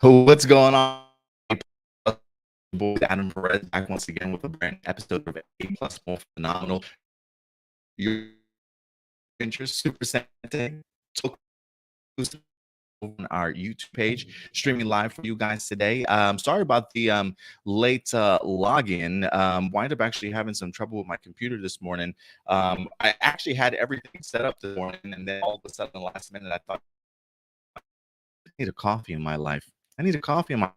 What's going on? Boy, Adam Perez back once again with a brand new episode of A Morphinominal. Your interest super Sente on our YouTube page, streaming live for you guys today. Sorry about the late login. Wind up actually having some trouble with my computer this morning. I actually had everything set up this morning, and then all of a sudden, the last minute, I thought I need a coffee in my life. I need a coffee in my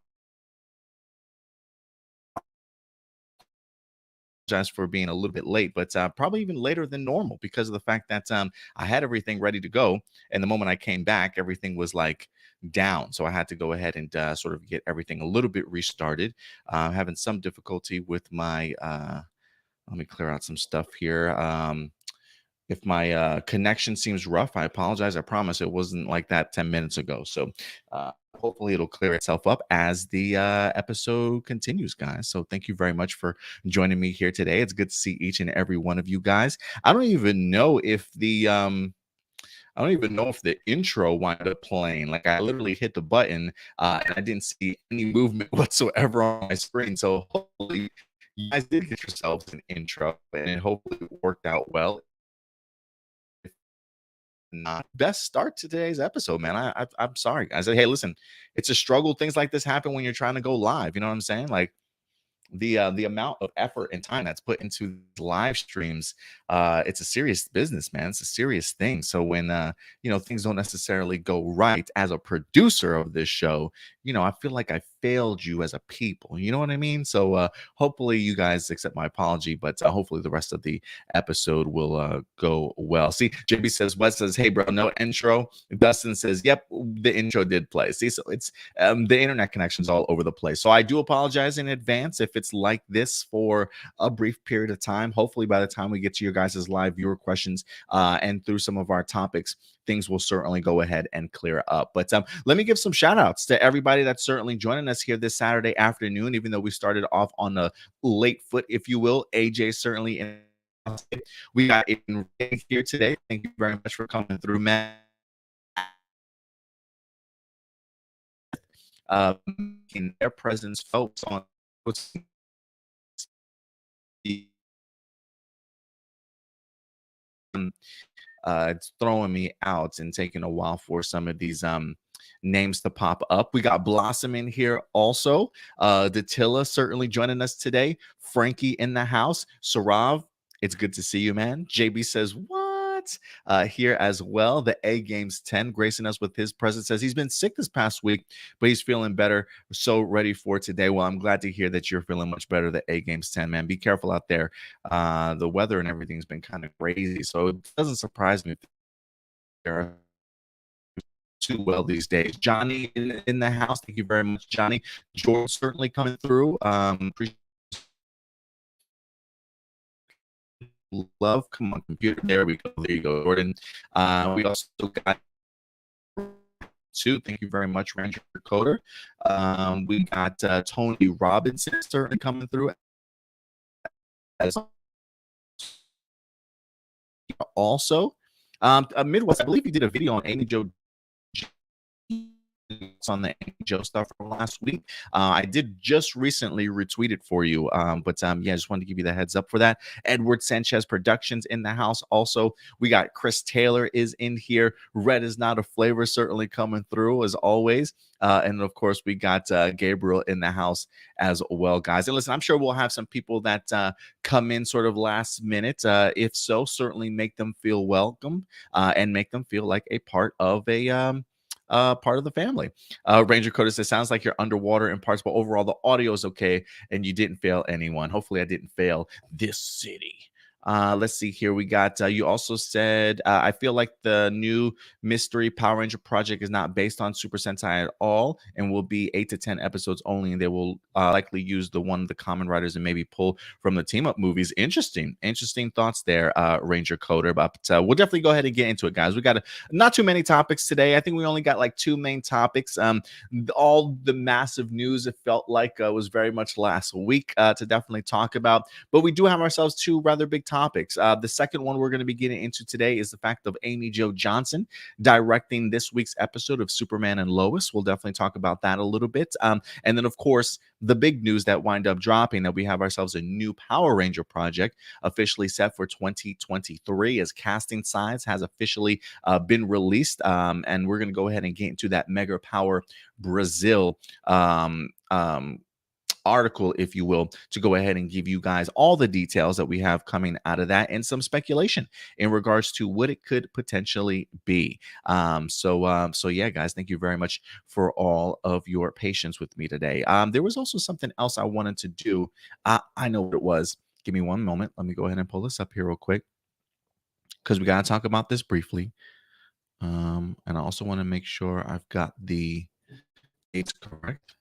for being a little bit late, but probably even later than normal because of the fact that I had everything ready to go, and the moment I came back, everything was like down. So I had to go ahead and sort of get everything a little bit restarted. Having some difficulty with my. Let me clear out some stuff here. If my connection seems rough, I apologize. I promise it wasn't like that 10 minutes ago. So hopefully it'll clear itself up as the episode continues, guys. So thank you very much for joining me here today. It's good to see each and every one of you guys. I don't even know if the intro wound up playing. Like I literally hit the button and I didn't see any movement whatsoever on my screen. So hopefully you guys did get yourselves an intro and it hopefully worked out well. Not best start to today's episode, man. I'm sorry, guys. Hey, listen, it's a struggle. Things like this happen when you're trying to go live. You know what I'm saying? Like the amount of effort and time that's put into live streams, it's a serious business, man. It's a serious thing. So when things don't necessarily go right as a producer of this show, I feel like I failed you as a people. You know what I mean? So hopefully you guys accept my apology, but hopefully the rest of the episode will go well. See, JB says, Wes says, hey bro, no intro. Dustin says, yep, the intro did play. See, so it's the internet connection's all over the place. So I do apologize in advance if it's like this for a brief period of time. Hopefully by the time we get to your guys' live viewer questions and through some of our topics, things will certainly go ahead and clear up. But let me give some shout outs to everybody that's certainly joining us here this Saturday afternoon, even though we started off on a late foot, if you will. AJ certainly in. We got Aiden here today. Thank you very much for coming through, man. In their presence, folks, on it's throwing me out and taking a while for some of these names to pop up. We got Blossom in here also. Datilla certainly joining us today. Frankie in the house. Sarav, it's good to see you, man. JB says, what? Here as well. The A Games 10 gracing us with his presence. Says he's been sick this past week, but he's feeling better. So ready for today. Well, I'm glad to hear that you're feeling much better. The A Games 10, man. Be careful out there. The weather and everything's been kind of crazy, so it doesn't surprise me if they're too well these days. Johnny in the house. Thank you very much, Johnny. George certainly coming through. Love, come on, computer. There we go. There you go, Jordan. We also got two. Thank you very much, Ranger Coder. We got Tony Robinson certainly coming through as also. Midwest, I believe you did a video on Amy Joe on the Joe stuff from last week. I did just recently retweet it for you, but yeah, I just wanted to give you the heads up for that. Edward Sanchez Productions in the house. Also, we got Chris Taylor is in here. Red is not a flavor, certainly coming through as always. And of course, we got Gabriel in the house as well, guys. And listen, I'm sure we'll have some people that come in sort of last minute. If so, certainly make them feel welcome and make them feel like a part of a part of the family. Ranger Coda says, sounds like you're underwater in parts, but overall the audio is okay and you didn't fail anyone. Hopefully I didn't fail this city. Let's see here. We got, you also said, I feel like the new mystery Power Ranger project is not based on Super Sentai at all and will be 8 to 10 episodes only. And they will likely use the Kamen writers and maybe pull from the team up movies. Interesting thoughts there, Ranger Coder. But we'll definitely go ahead and get into it, guys. We got not too many topics today. I think we only got like 2 main topics. All the massive news, it felt like was very much last week to definitely talk about. But we do have ourselves 2 rather big topics topics. The second one we're going to be getting into today is the fact of Amy Jo Johnson directing this week's episode of Superman and Lois. We'll definitely talk about that a little bit. And then, of course, the big news that wind up dropping, that we have ourselves a new Power Ranger project officially set for 2023, as casting signs has officially been released. And we're going to go ahead and get into that Mega Power Brazil article, if you will, to go ahead and give you guys all the details that we have coming out of that, and some speculation in regards to what it could potentially be. So yeah, guys, thank you very much for all of your patience with me today. There was also something else I wanted to do. I know what it was. Give me one moment. Let me go ahead and pull this up here real quick, because we got to talk about this briefly. And I also want to make sure I've got the dates correct.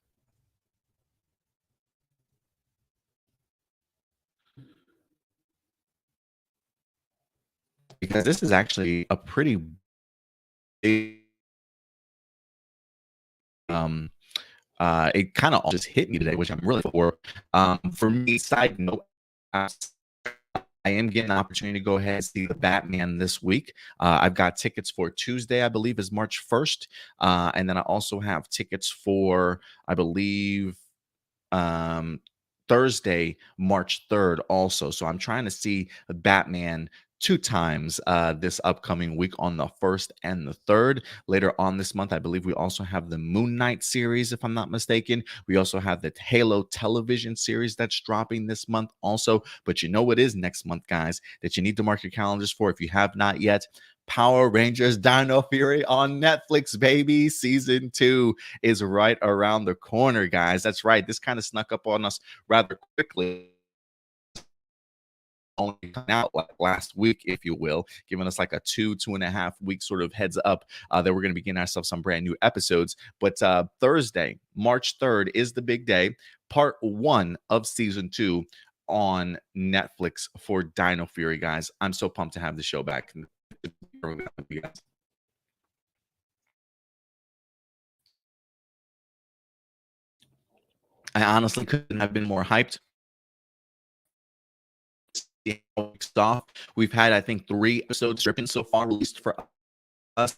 Because this is actually a pretty big, it kind of just hit me today, which I'm really for me. Side note, I am getting an opportunity to go ahead and see the Batman this week. I've got tickets for Tuesday, I believe is March 1st. And then I also have tickets for, I believe, Thursday, March 3rd also. So I'm trying to see Batman two times this upcoming week, on the 1st and the 3rd. Later on this month, I believe we also have the Moon Knight series, if I'm not mistaken. We also have the Halo television series that's dropping this month also. But you know what is next month, guys, that you need to mark your calendars for if you have not yet? Power Rangers Dino Fury on Netflix, baby. Season 2 is right around the corner, guys. That's right. This kind of snuck up on us rather quickly, only coming out like last week, if you will, giving us like a 2.5 week sort of heads up that we're going to be getting ourselves some brand new episodes. But Thursday, March 3rd is the big day. Part 1 of season 2 on Netflix for Dino Fury, guys. I'm so pumped to have the show back. I honestly couldn't have been more hyped. Off. We've had, I think, 3 episodes stripping so far released for us.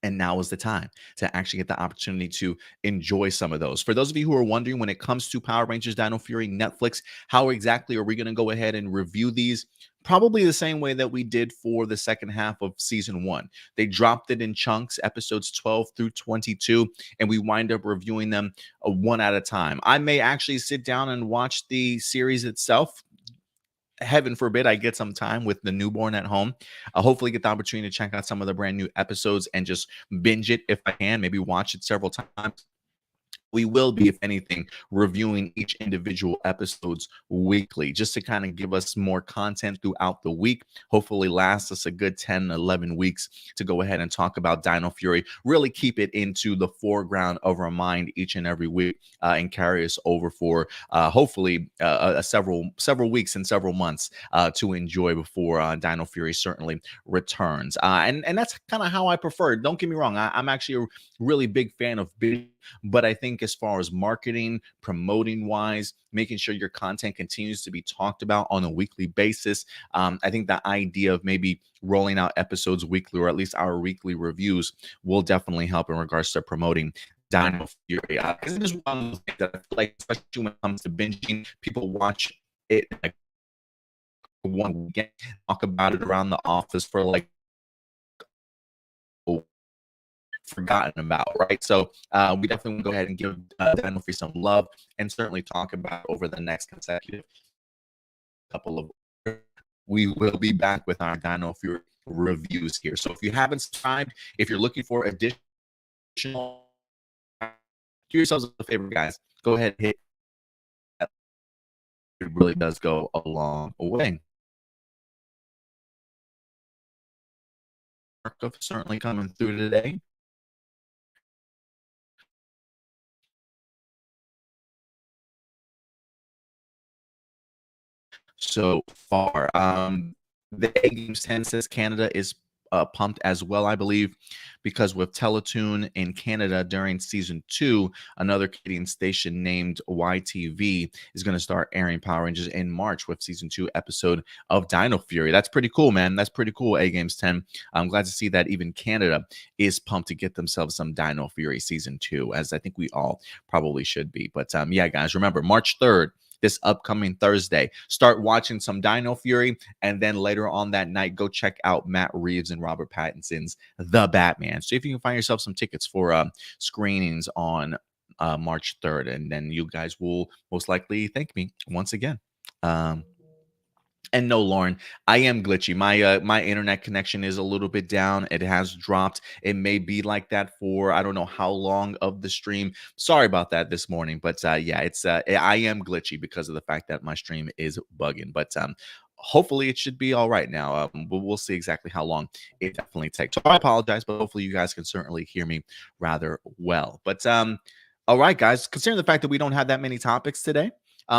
And now is the time to actually get the opportunity to enjoy some of those. For those of you who are wondering, when it comes to Power Rangers Dino Fury Netflix, how exactly are we going to go ahead and review these? Probably the same way that we did for the second half of season 1. They dropped it in chunks, episodes 12 through 22, and we wind up reviewing them one at a time. I may actually sit down and watch the series itself. Heaven forbid I get some time with the newborn at home. I'll hopefully get the opportunity to check out some of the brand new episodes and just binge it if I can, maybe watch it several times. We will be, if anything, reviewing each individual episodes weekly, just to kind of give us more content throughout the week. Hopefully last us a good 10, 11 weeks to go ahead and talk about Dino Fury, really keep it into the foreground of our mind each and every week, and carry us over for hopefully several weeks and several months to enjoy before Dino Fury certainly returns. And that's kind of how I prefer it. Don't get me wrong. I'm actually a really big fan of big, but I think as far as marketing, promoting wise, making sure your content continues to be talked about on a weekly basis, I think the idea of maybe rolling out episodes weekly, or at least our weekly reviews, will definitely help in regards to promoting Dino Fury. Because it is one of those things that I feel like, especially when it comes to binging, people watch it like one weekend, talk about it around the office for like forgotten about, right? So we definitely want to go ahead and give Dino Fury some love, and certainly talk about over the next consecutive couple of. We will be back with our Dino Fury reviews here. So if you haven't subscribed, if you're looking for additional, do yourselves a favor, guys. Go ahead and hit that. It really does go a long way. Markup certainly coming through today. So far, the A Games 10 says Canada is pumped as well, I believe, because with Teletoon in Canada during season 2, another Canadian station named YTV is going to start airing Power Rangers in March with season 2 episode of Dino Fury. That's pretty cool, man. That's pretty cool, A Games 10. I'm glad to see that even Canada is pumped to get themselves some Dino Fury season 2, as I think we all probably should be. But yeah, guys, remember March 3rd, this upcoming Thursday. Start watching some Dino Fury, and then later on that night, go check out Matt Reeves and Robert Pattinson's The Batman. See if you can find yourself some tickets for screenings on March 3rd, and then you guys will most likely thank me once again. And no, Lauren, I am glitchy. My internet connection is a little bit down. It has dropped. It may be like that for I don't know how long of the stream. Sorry about that this morning, but yeah, it's I am glitchy because of the fact that my stream is bugging. But hopefully it should be all right now. But we'll see exactly how long it definitely takes. So I apologize, but hopefully you guys can certainly hear me rather well. But all right, guys, considering the fact that we don't have that many topics today.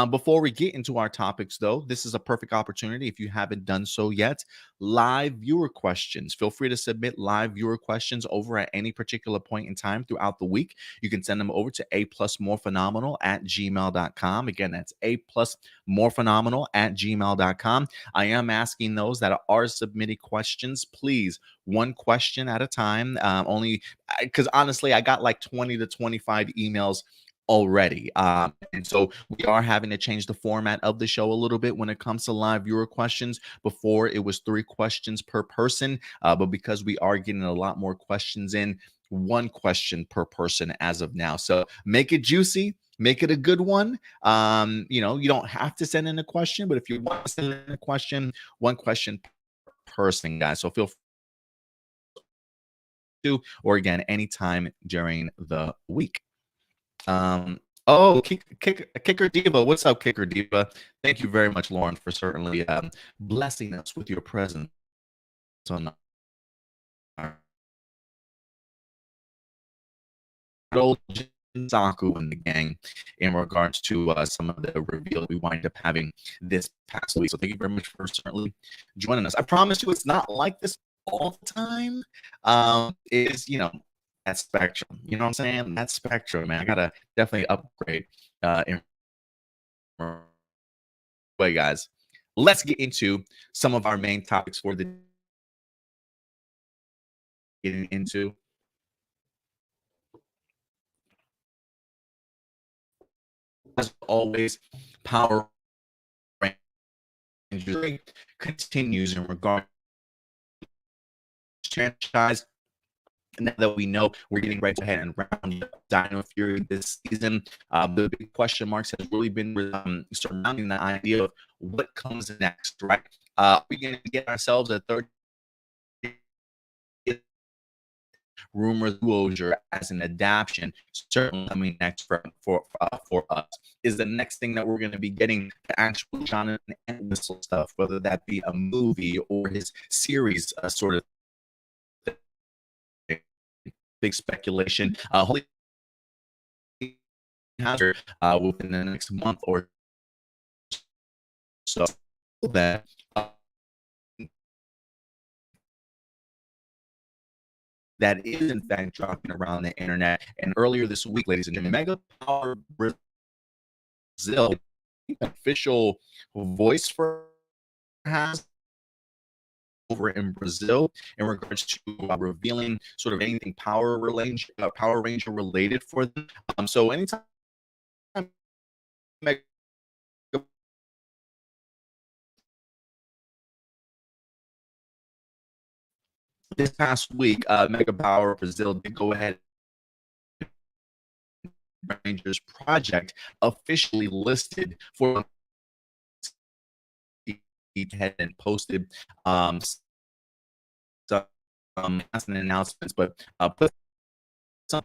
Before we get into our topics, though, this is a perfect opportunity. If you haven't done so yet, live viewer questions. Feel free to submit live viewer questions over at any particular point in time throughout the week. You can send them over to aplusmorphinominal@gmail.com. Again, that's aplusmorphinominal@gmail.com. I am asking those that are submitting questions, please, one question at a time. Only because honestly, I got like 20 to 25 emails already. And so we are having to change the format of the show a little bit when it comes to live viewer questions. Before it was 3 questions per person, but because we are getting a lot more questions in, 1 question per person as of now. So make it juicy, make it a good one. You know, you don't have to send in a question, but if you want to send in a question, 1 question per person, guys. So feel free to, or again, anytime during the week. Oh, Kicker Diva. What's up, Kicker Diva? Thank you very much, Lauren, for certainly blessing us with your presence on our old Saku and the gang in regards to some of the reveal we wind up having this past week. So thank you very much for certainly joining us. I promise you it's not like this all the time. It is, you know, that spectrum. You know what I'm saying? That spectrum, man. I gotta definitely upgrade in way, guys. Let's get into some of our main topics for the getting into. As always, Power Rangers continues in regard to franchise. Now that we know we're getting ready to head and round up Dino Fury this season, the big question marks has really been surrounding the idea of what comes next, right? Are we going to get ourselves a third rumor Zyuogher as an adaptation? Certainly coming next for us. Is the next thing that we're going to be getting the actual Jonathan and Whistle stuff, whether that be a movie or his series sort of big speculation. Hopefully, within the next month or so that that is in fact dropping around the internet. And earlier this week, ladies and gentlemen, Mega Power Brazil, official voice for has over in Brazil in regards to revealing sort of anything Power Ranger related for them. So anytime this past week, Mega Power Brazil did go ahead Rangers project officially listed for head and posted some announcements, but put some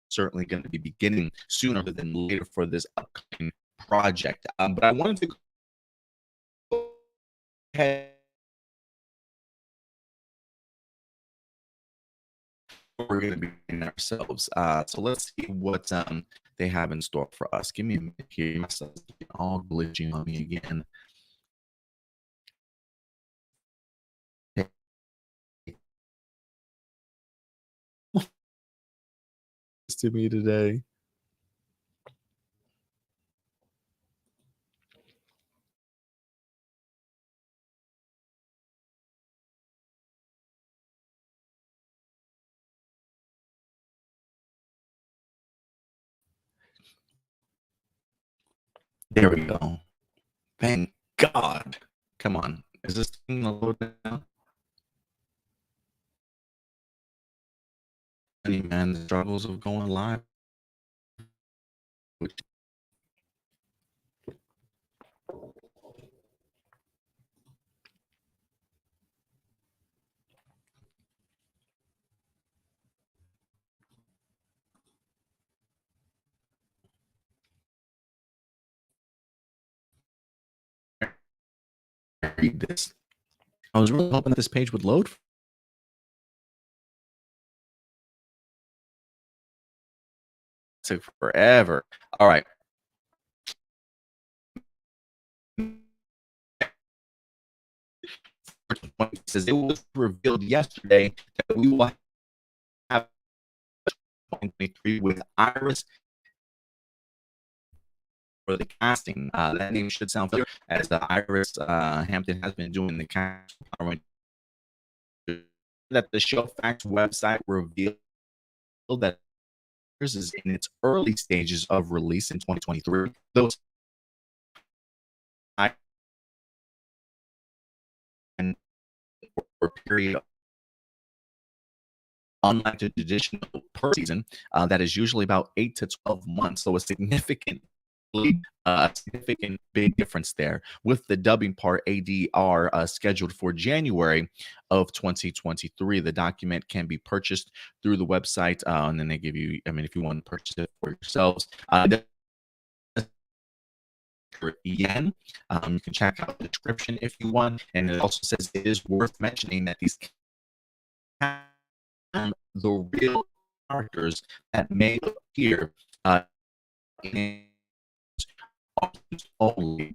certainly going to be beginning sooner than later for this upcoming project. But I wanted to go ahead. We're going to be in ourselves. So let's see what they have in store for us. Give me a minute here. Myself all glitching on me again. to me today. There we go. Thank God. Come on. Is this thing a little bit now? Man, the struggles of going live. Which read this. I was really hoping that this page would load. It took forever. All right. It says it was revealed yesterday that we will have 2023 with Iris for the casting. That name should sound familiar, as Iris Hampton has been doing the casting. That the Show Facts website revealed that this is in its early stages of release in 2023. Those for a period, unlike the traditional per season, that is usually about 8 to 12 months. So a significant big difference there, with the dubbing part ADR scheduled for January of 2023. The document can be purchased through the website, and then they give you, I mean, if you want to purchase it for yourselves, yen. You can check out the description if you want, and it also says it is worth mentioning that these the real characters that may appear in only.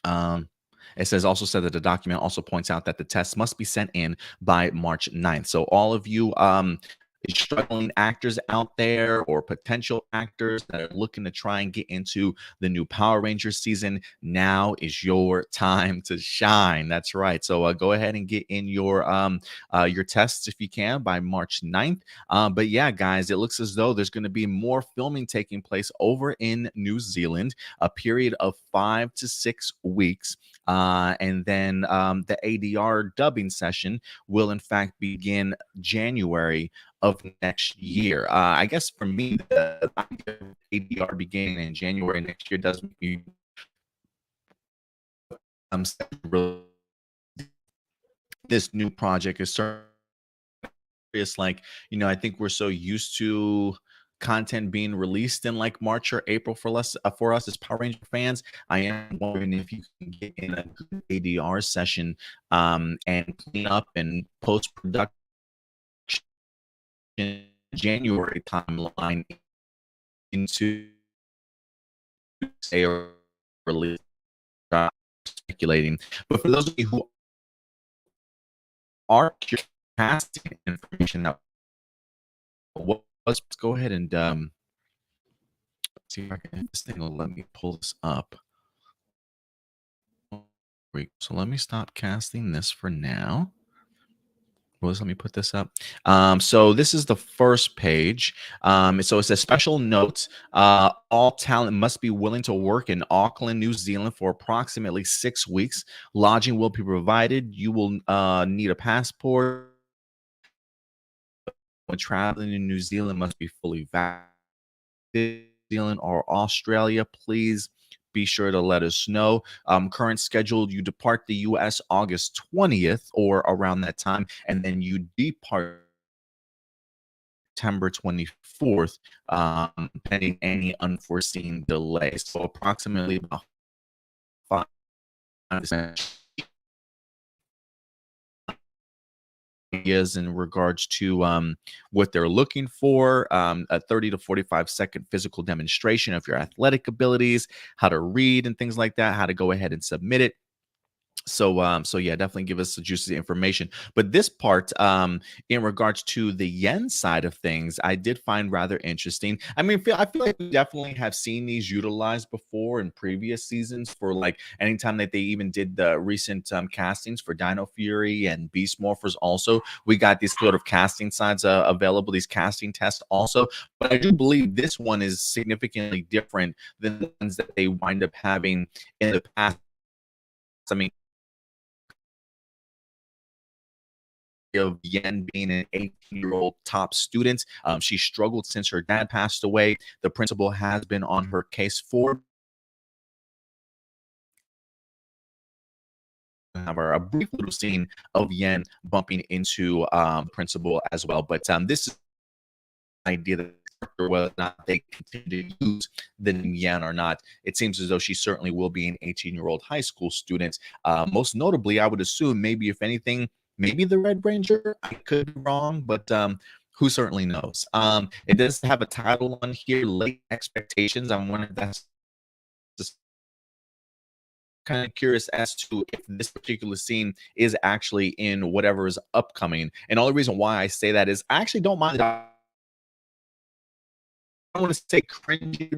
It says also said that the document also points out that the test must be sent in by March 9th. So all of you struggling actors out there, or potential actors that are looking to try and get into the new Power Rangers season, now is your time to shine. That's right. So go ahead and get in your tests if you can by March 9th. But yeah, guys, it looks as though there's going to be more filming taking place over in New Zealand, a period of 5 to 6 weeks. And then the ADR dubbing session will in fact begin January of next year. I guess for me, the ADR beginning in January next year does make me this new project is serious. Like, you know, I think we're so used to content being released in like March or April for us as Power Ranger fans. I am wondering if you can get in a good ADR session and clean up and post production January timeline into say or release, speculating. But for those of you who are casting information out, let's go ahead and see if I can, this thing will let me pull this up. So let me stop casting this for now. Let me put this up. So this is the first page. So it says special note, all talent must be willing to work in Auckland, New Zealand for approximately 6 weeks. Lodging will be provided. You will need a passport. When traveling in New Zealand must be fully vaccinated. New Zealand or Australia, please be sure to let us know. Current schedule, you depart the U.S. August 20th or around that time, and then you depart September 24th, pending any unforeseen delays. So approximately about 5% ideas in regards to what they're looking for, a 30 to 45-second physical demonstration of your athletic abilities, how to read and things like that, how to go ahead and submit it. So yeah, definitely give us the juicy information. But this part, in regards to the yen side of things, I did find rather interesting. I mean, I feel like we definitely have seen these utilized before in previous seasons for like anytime that they even did the recent castings for Dino Fury and Beast Morphers. Also, we got these sort of casting sides available, these casting tests also. But I do believe this one is significantly different than the ones that they wind up having in the past. I mean, of Yen being an 18-year-old top student. She struggled since her dad passed away. The principal has been on her case for have a brief little scene of Yen bumping into principal as well. But this is an idea that whether or not they continue to use the name Yen or not, it seems as though she certainly will be an 18-year-old high school student. Most notably, I would assume maybe if anything, maybe the Red Ranger. I could be wrong, but who certainly knows? It does have a title on here, Late Expectations. I'm wondering if that's just kind of curious as to if this particular scene is actually in whatever is upcoming. And the only reason why I say that is I actually don't mind. I don't want to say cringy,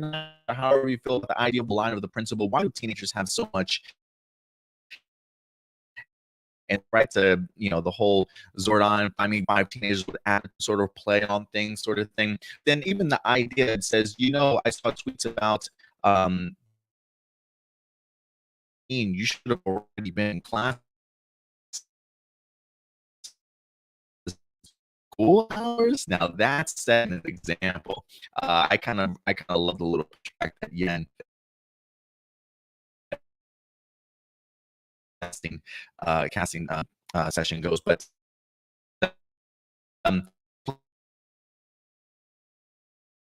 or however you feel about the idea of the line of the principal. Why do teenagers have so much and right to the whole Zordon finding five teenagers with sort of play on things sort of thing? Then even the idea that says, I saw tweets about you should have already been in class. School hours. Now that's setting an example. I kind of love the little pushback that Yen casting session goes, but um,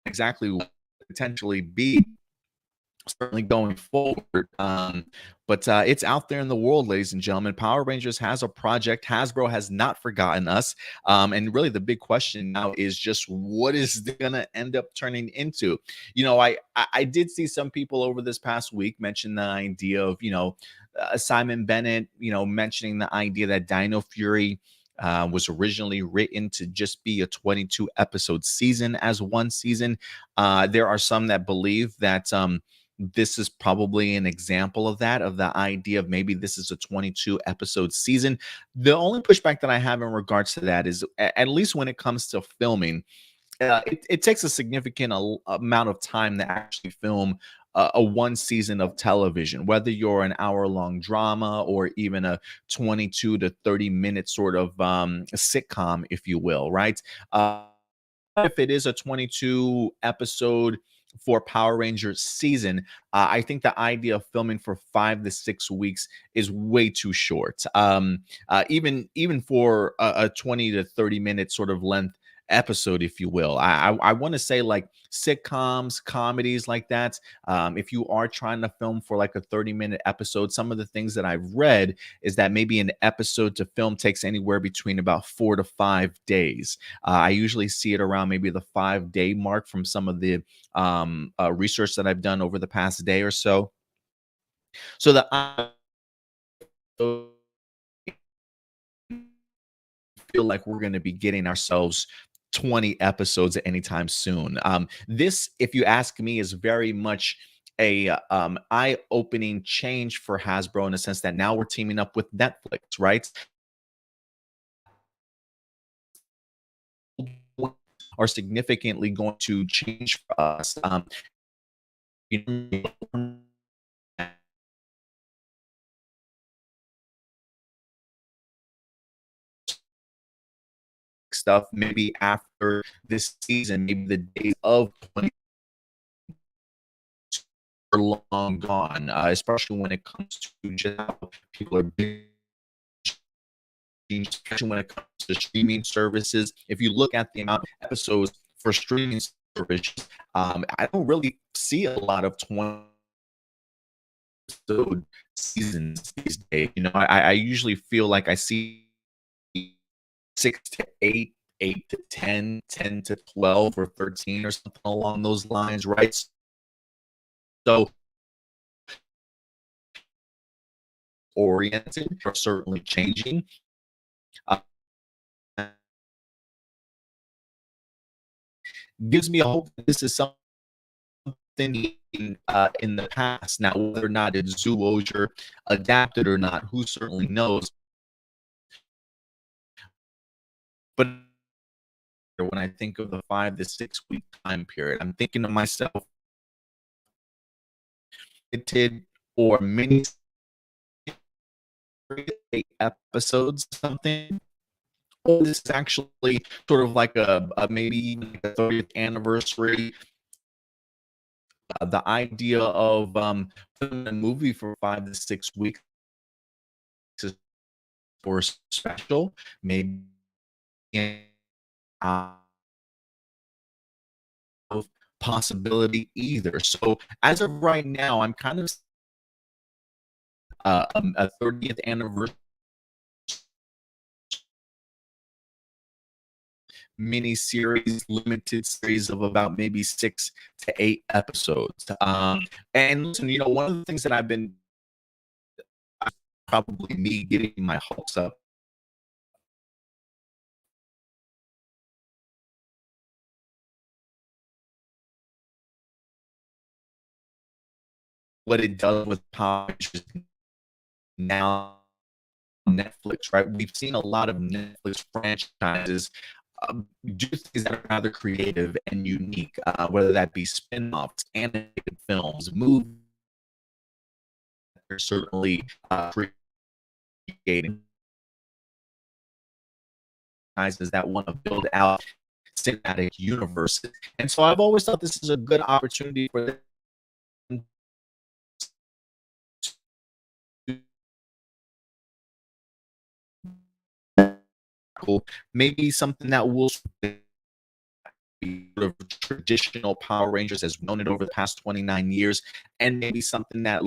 exactly what potentially be certainly going forward. But it's out there in the world, ladies and gentlemen. Power Rangers has a project. Hasbro has not forgotten us. And really, the big question now is just what is going to end up turning into? I did see some people over this past week mention the idea of, Simon Bennett, mentioning the idea that Dino Fury was originally written to just be a 22 episode season as one season. There are some that believe that this is probably an example of that, of the idea of maybe this is a 22 episode season. The only pushback that I have in regards to that is, at least when it comes to filming, it takes a significant amount of time to actually film a one season of television, whether you're an hour-long drama or even a 22 to 30-minute sort of sitcom, if you will, right? If it is a 22 episode for Power Rangers season, I think the idea of filming for 5 to 6 weeks is way too short. Even for a 20 to 30-minute sort of length episode, if you will. I want to say like sitcoms, comedies like that. If you are trying to film for like a 30-minute episode, some of the things that I've read is that maybe an episode to film takes anywhere between about 4 to 5 days. I usually see it around maybe the 5 day mark from some of the research that I've done over the past day or so. So the feel like we're going to be getting ourselves 20 episodes anytime soon. This, if you ask me, is very much a eye-opening change for Hasbro in the sense that now we're teaming up with Netflix, right? Are significantly going to change for us. You know, stuff maybe after this season, maybe the days of 20 are long gone, especially when it comes to just how people are being, especially when it comes to streaming services. If you look at the amount of episodes for streaming services, I don't really see a lot of 20 episode seasons these days. I usually feel like I see 6 to 8, 8 to 10, 10 to 12, or 13, or something along those lines, right? So oriented are certainly changing. Uh, Gives me a hope that this is something in the past. Now, whether or not it's Zyuogher adapted or not, who certainly knows? But when I think of the 5 to 6 week time period, I'm thinking to myself, it did or mini 8 episodes, something. Or this is actually sort of like a maybe like a 30th anniversary. The idea of filming a movie for 5 to 6 weeks is for special, maybe uh, of possibility either. So as of right now, I'm kind of a 30th anniversary mini series, limited series of about maybe 6 to 8 episodes. And listen, one of the things that I've been probably me getting my hopes up what it does with how now Netflix, right? We've seen a lot of Netflix franchises do things that are rather creative and unique, whether that be spin-offs, animated films, movies. They're certainly creating that want to build out cinematic universes. And so I've always thought this is a good opportunity for them to maybe something that will be sort of traditional Power Rangers as we've known it over the past 29 years, and maybe something that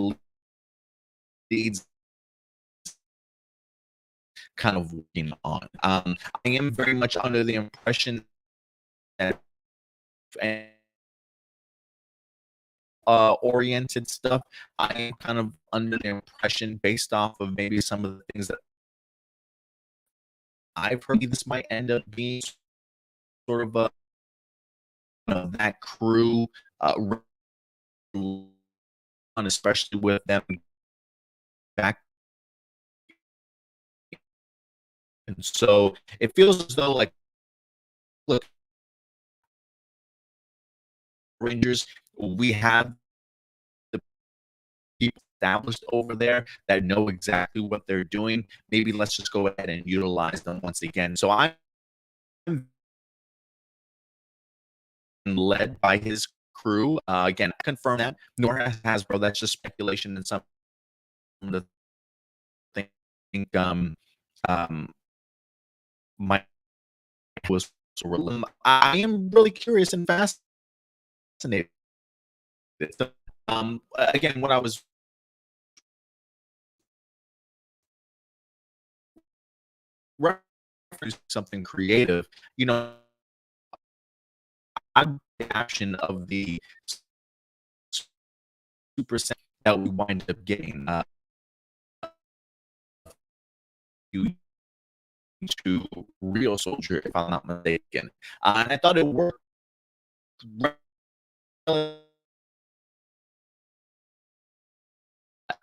leads kind of working on. I am very much under the impression that oriented stuff, I am kind of under the impression based off of maybe some of the things that I've heard this might end up being sort of a that crew especially with them back. And so it feels as though like look, Rangers, we have the people established over there that know exactly what they're doing. Maybe let's just go ahead and utilize them once again. So I'm led by his crew. Again, I confirm that, nor has Hasbro. That's just speculation and some of the think my was I am really curious and fascinated. So, again, what I was referencing something creative, I'm the action of the super set that we wind up getting. You to Real Soldier, if I'm not mistaken, and I thought it worked.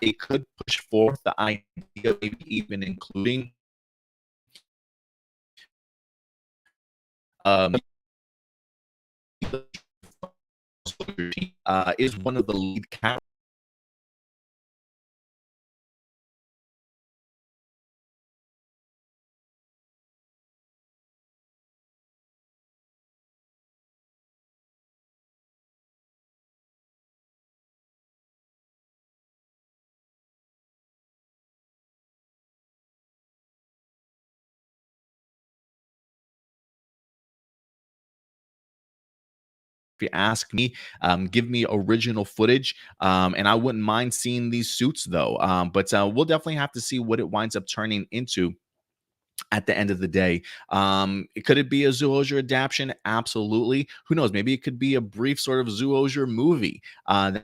It could push forth the idea, maybe even including um, is one of the lead characters. If you ask me, give me original footage, and I wouldn't mind seeing these suits though. But we'll definitely have to see what it winds up turning into. at the end of the day. Could it be a Zyuogher adaptation? Absolutely. Who knows? Maybe it could be a brief sort of Zyuogher movie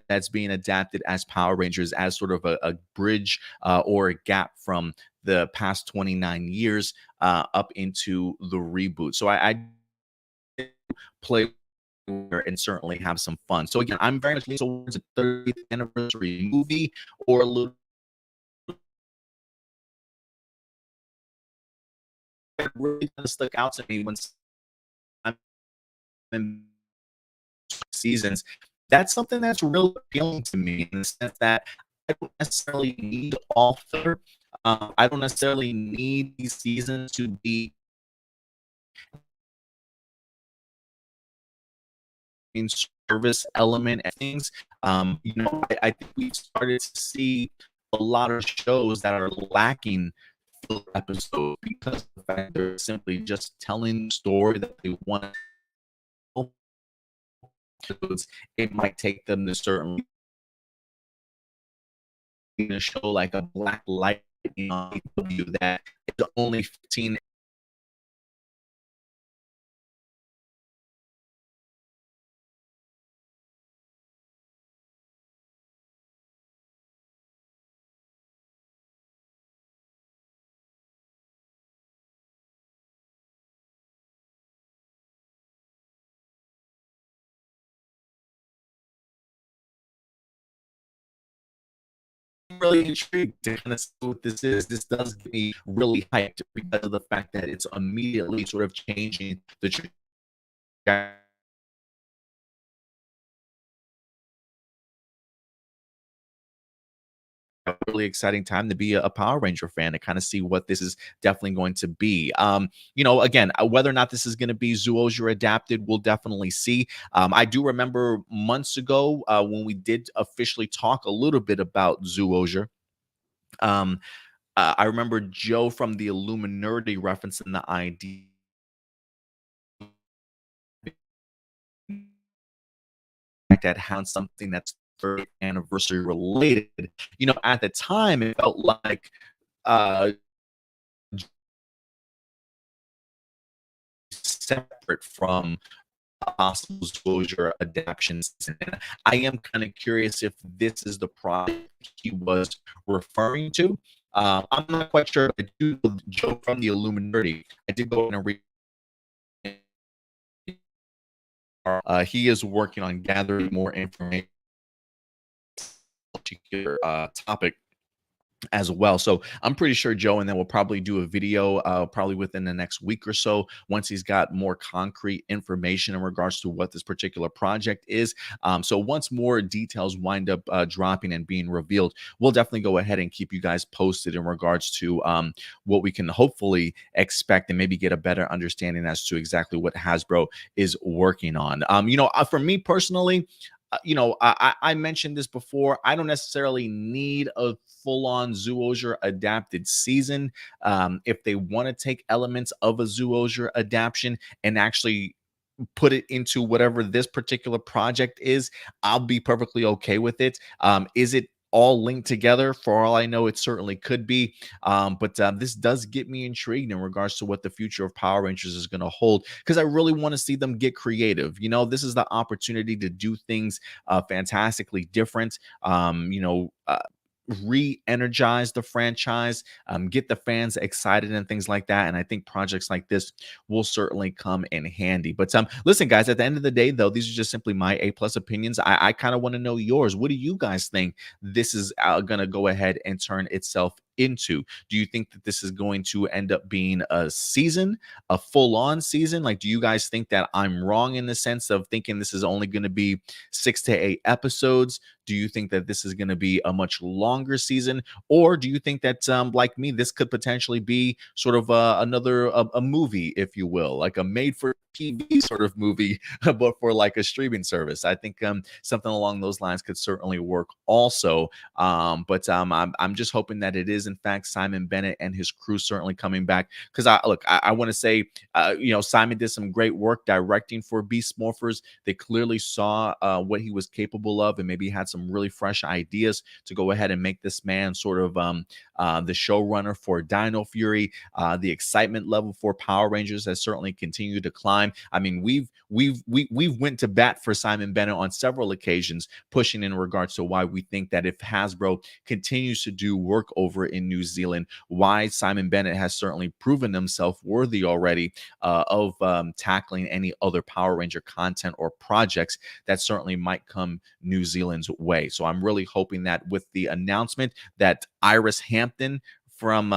that's being adapted as Power Rangers as sort of a bridge or a gap from the past 29 years up into the reboot. So I play and certainly have some fun. So again, I'm very much leaning towards a 30th anniversary movie or a little really kind of stuck out to me when I'm in seasons. That's something that's really appealing to me in the sense that I don't necessarily need all filler. I don't necessarily need these seasons to be in service element and things. I think we've started to see a lot of shows that are lacking filler episodes because of the fact they're simply just telling the story that they want to tell. It might take them to certainly a show like a Black Light on AW that is only 15 really intrigued to kind of see what this is. This does get me really hyped because of the fact that it's immediately sort of changing the trajectory. A really exciting time to be a Power Ranger fan to kind of see what this is definitely going to be. Again, whether or not this is going to be Zyuogher adapted, we'll definitely see. I do remember months ago when we did officially talk a little bit about Zyuogher. Um, I remember Joe from the Illuminati referencing the idea that had something that's 30th anniversary related. At the time, it felt like uh, separate from possible Zyuogher adaptation season. And I am kind of curious if this is the project he was referring to. I'm not quite sure. I do know Joe from the Illuminati. I did go in and read. He is working on gathering more information on a particular topic as well. So I'm pretty sure Joe and then will probably do a video probably within the next week or so once he's got more concrete information in regards to what this particular project is. So once more details wind up dropping and being revealed, we'll definitely go ahead and keep you guys posted in regards to what we can hopefully expect and maybe get a better understanding as to exactly what Hasbro is working on. For me personally, I mentioned this before. I don't necessarily need a full-on Zyuogher adapted season. If they want to take elements of a Zyuogher adaptation and actually put it into whatever this particular project is, I'll be perfectly okay with it. Is it all linked together? For all I know, it certainly could be. But this does get me intrigued in regards to what the future of Power Rangers is going to hold because I really want to see them get creative. This is the opportunity to do things fantastically different. Re-energize the franchise, get the fans excited and things like that. And I think projects like this will certainly come in handy. But listen, guys, at the end of the day, though, these are just simply my A+ opinions. I kind of want to know yours. What do you guys think this is going to go ahead and turn itself into? Do you think that this is going to end up being a season, a full-on season? Like, do you guys think that I'm wrong in the sense of thinking this is only going to be 6 to 8 episodes? Do you think that this is going to be a much longer season? Or do you think that, like me, this could potentially be sort of another movie, if you will, like a made for TV sort of movie, but for like a streaming service. I think something along those lines could certainly work also. But I'm just hoping that it is in fact Simon Bennett and his crew certainly coming back, because I want to say Simon did some great work directing for Beast Morphers. They clearly saw what he was capable of, and maybe had some really fresh ideas to go ahead and make this man sort of the showrunner for Dino Fury. The excitement level for Power Rangers has certainly continued to climb. I mean, we've went to bat for Simon Bennett on several occasions, pushing in regards to why we think that if Hasbro continues to do work over in New Zealand, why Simon Bennett has certainly proven himself worthy already of tackling any other Power Ranger content or projects that certainly might come New Zealand's way. So I'm really hoping that with the announcement that Iris Hampton from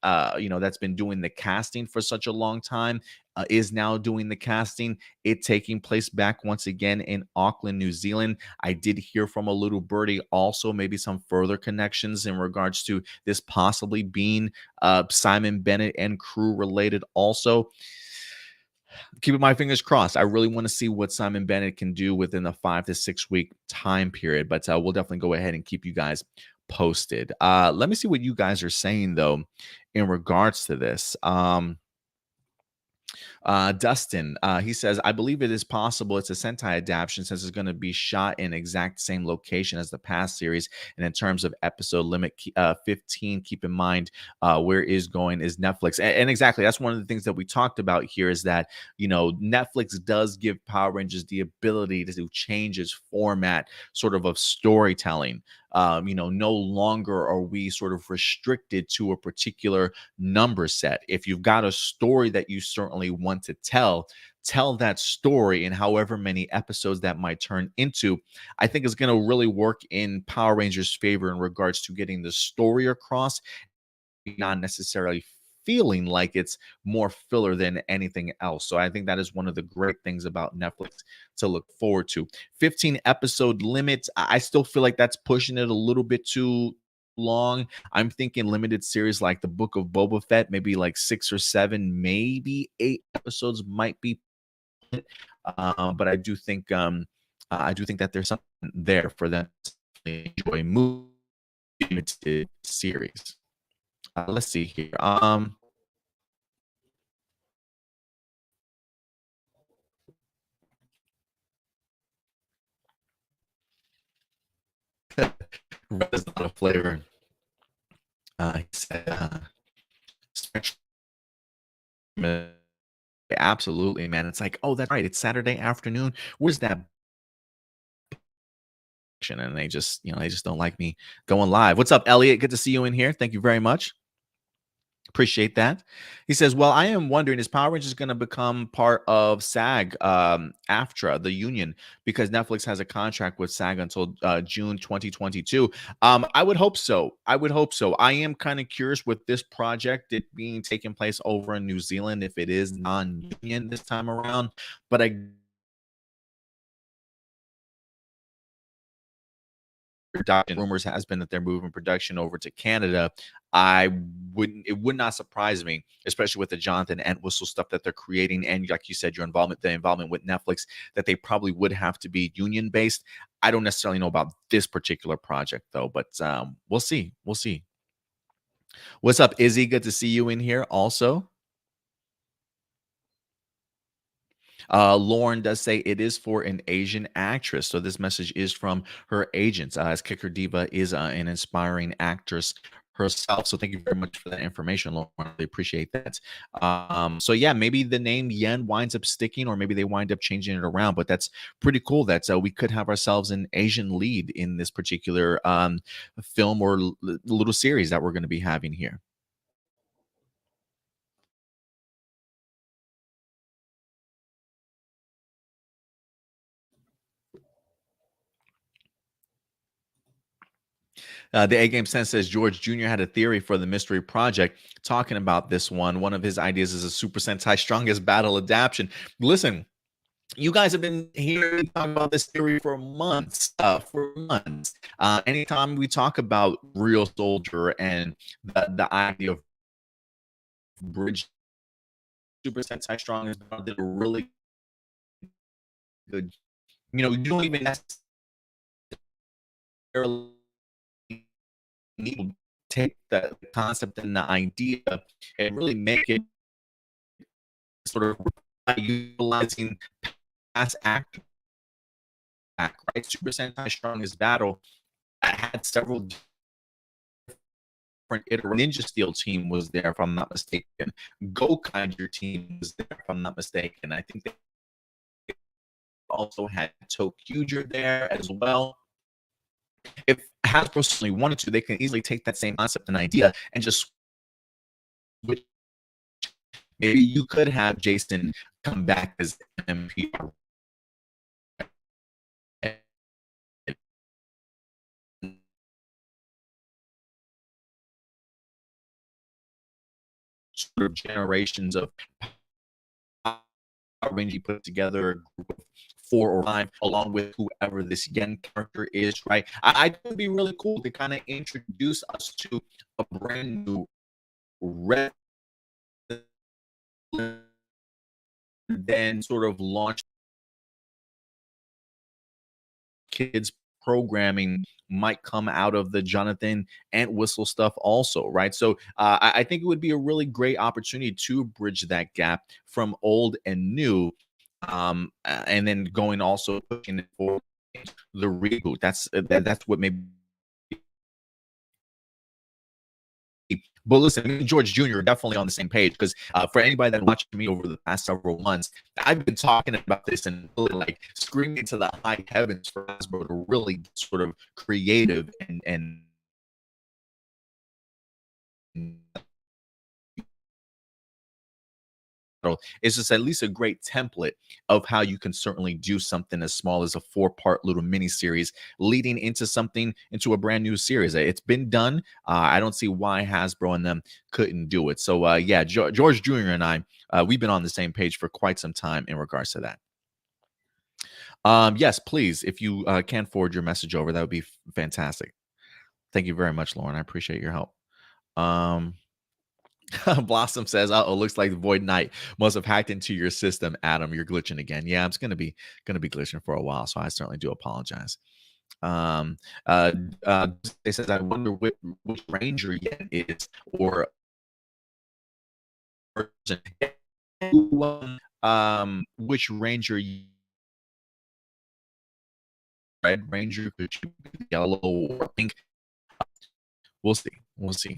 that's been doing the casting for such a long time, is now doing the casting, it taking place back once again in Auckland, New Zealand. I did hear from a little birdie also maybe some further connections in regards to this possibly being Simon Bennett and crew related also. Keeping my fingers crossed. I really want to see what Simon Bennett can do within a 5 to 6 week time period, but we'll definitely go ahead and keep you guys posted. Let me see what you guys are saying though in regards to this. Dustin, he says, I believe it is possible it's a Sentai adaptation since it's going to be shot in exact same location as the past series. And in terms of episode limit 15, keep in mind where is going is Netflix. And exactly, that's one of the things that we talked about here is that, Netflix does give Power Rangers the ability to change its format sort of storytelling. No longer are we sort of restricted to a particular number set. If you've got a story that you certainly want to tell that story in however many episodes that might turn into. I think is going to really work in Power Rangers' favor in regards to getting the story across, not necessarily feeling like it's more filler than anything else. So I think that is one of the great things about Netflix to look forward to. 15 episode limit. I still feel like that's pushing it a little bit too long. I'm thinking limited series like the Book of Boba Fett, maybe like 6 or 7, maybe 8 episodes might be. But I do think that there's something there for them to enjoy movie limited series. Let's see here. Red is not a flavor. He said, absolutely, man. It's like, oh, that's right. It's Saturday afternoon. Where's that? And they just don't like me going live. What's up, Elliot? Good to see you in here. Thank you very much. Appreciate that. He says, well, I am wondering, is Power Rangers going to become part of SAG, AFTRA, the union, because Netflix has a contract with SAG until June 2022? I would hope so. I am kind of curious with this project, it being taken place over in New Zealand, if it is non-union this time around. But rumors has been that they're moving production over to Canada. It would not surprise me, especially with the Jonathan Entwistle stuff that they're creating, and like you said, the involvement with Netflix, that they probably would have to be union based. I don't necessarily know about this particular project though, but we'll see. What's up, Izzy? Good to see you in here also. Lauren does say it is for an Asian actress. So this message is from her agents, as Kicker Diva is an inspiring actress herself. So thank you very much for that information, Lauren. I really appreciate that. So yeah, maybe the name Yen winds up sticking, or maybe they wind up changing it around. But that's pretty cool that we could have ourselves an Asian lead in this particular film or little series that we're going to be having here. The A Game Sense says George Jr. had a theory for the mystery project talking about this one. One of his ideas is a Super Sentai Strongest Battle adaptation. Listen, you guys have been hearing me talk about this theory for months. Anytime we talk about Real Soldier and the idea of bridge Super Sentai Strong is did a really good. You don't even necessarily need to take the concept and the idea and really make it sort of utilizing past act back, right? Super Sentai Strongest Battle had several different Ninja Steel team was there, if I'm not mistaken. Gokaiger team was there, if I'm not mistaken. I think they also had Tokuger there as well. If Hasbro certainly wanted to, they can easily take that same concept and idea and just switch. Maybe you could have Jason come back as MP sort of generations of Renji put together a group of 4 or 5, along with whoever this Yen character is, right? I think it'd be really cool to kind of introduce us to a brand new red, then sort of launch kids programming might come out of the Jonathan Entwistle stuff also, right? So I think it would be a really great opportunity to bridge that gap from old and new, and then going also pushing it for the reboot. That's what maybe. But listen, me and George Jr. are definitely on the same page because for anybody that watched me over the past several months, I've been talking about this and really like screaming to the high heavens for Hasbro to really sort of creative and it's just at least a great template of how you can certainly do something as small as a 4-part little mini series leading into a brand new series. It's been done. I don't see why Hasbro and them couldn't do it. So yeah, George Jr. and I, we've been on the same page for quite some time in regards to that. Yes, please, if you can forward your message over, that would be fantastic. Thank you very much, Lauren. I appreciate your help. Um, Blossom says, "Oh, looks like the Void Knight must have hacked into your system, Adam. You're glitching again." Yeah, I'm gonna be glitching for a while, so I certainly do apologize. Um, uh, it says, "I wonder which Ranger yet is or person. Which Ranger? Red Ranger? Could you be yellow or pink? We'll see. We'll see."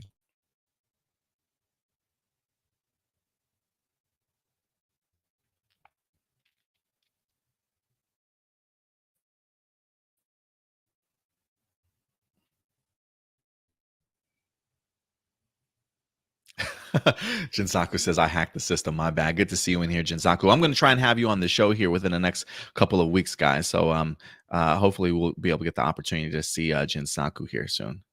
Jinsaku says, "I hacked the system. My bad." Good to see you in here, Jinsaku. I'm going to try and have you on the show here within the next couple of weeks, guys. So hopefully we'll be able to get the opportunity to see Jinsaku here soon.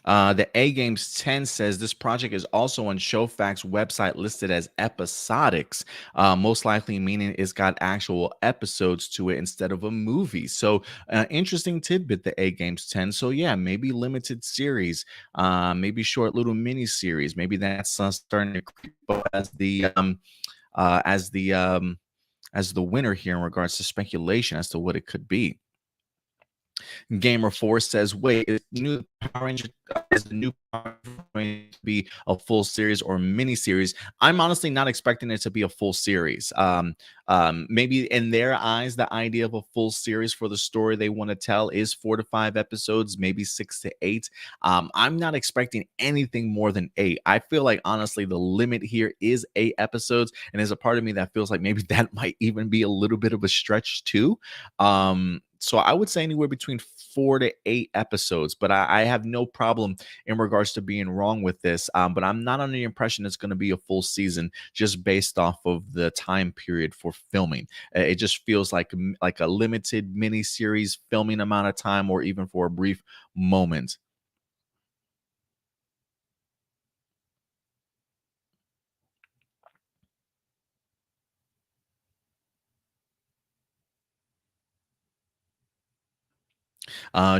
The A Games 10 says this project is also on Showfax website listed as episodics, most likely meaning it's got actual episodes to it instead of a movie. So, interesting tidbit, the A Games 10. So, yeah, maybe limited series, maybe short little mini series. Maybe that's starting to creep up uh, as the um, as the winner here in regards to speculation as to what it could be. Gamer Force says, "Wait, is new Power Ranger is the new Power Ranger going to be a full series or mini series?" I'm honestly not expecting it to be a full series. Maybe in their eyes, the idea of a full series for the story they want to tell is 4 to 5 episodes, maybe 6 to 8. I'm not expecting anything more than 8. I feel like honestly, the limit here is 8 episodes, and there's a part of me that feels like maybe that might even be a little bit of a stretch too. So I would say anywhere between 4 to 8 episodes, but I have no problem in regards to being wrong with this. But I'm not under the impression it's going to be a full season just based off of the time period for filming. It just feels like a limited mini series filming amount of time, or even for a brief moment.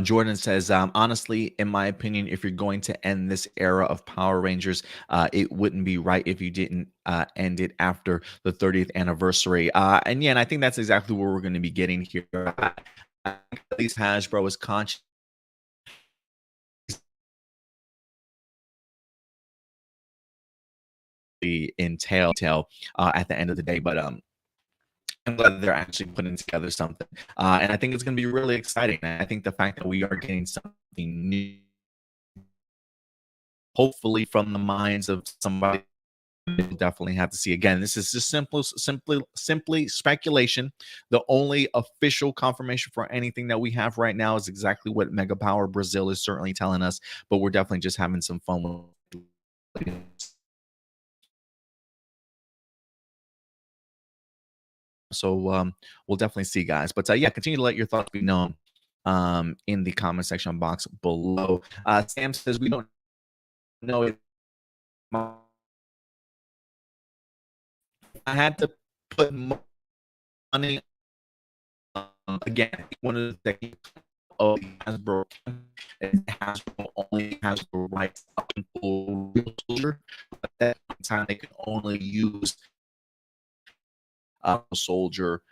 Jordan says, honestly, in my opinion, if you're going to end this era of Power Rangers, it wouldn't be right if you didn't end it after the 30th anniversary. And yeah, and I think that's exactly what we're going to be getting here. At least Hasbro is conscious in tail at the end of the day, but I'm glad they're actually putting together something, and I think it's going to be really exciting. And I think the fact that we are getting something new, hopefully from the minds of somebody, we'll definitely have to see. Again, this is just simply speculation. The only official confirmation for anything that we have right now is exactly what Mega Power Brazil is certainly telling us, but we're definitely just having some fun with it. So we'll definitely see, guys. But yeah, continue to let your thoughts be known in the comment section box below. Sam says we don't know if I had to put money again. One of the things of the Hasbro is Hasbro only has the rights up until Real Soldier. At that time, they can only use Soldier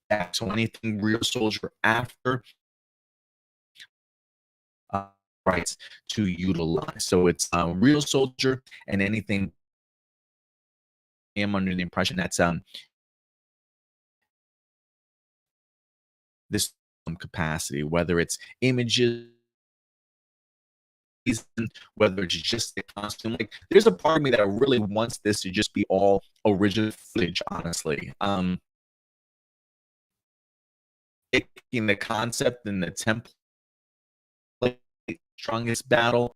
back. So anything Real Soldier after rights to utilize. So it's Real Soldier and anything. I am under the impression that's this capacity, whether it's images, whether it's just the costume. Like, there's a part of me that really wants this to just be all original footage, honestly. Taking the concept and the template, strongest battle,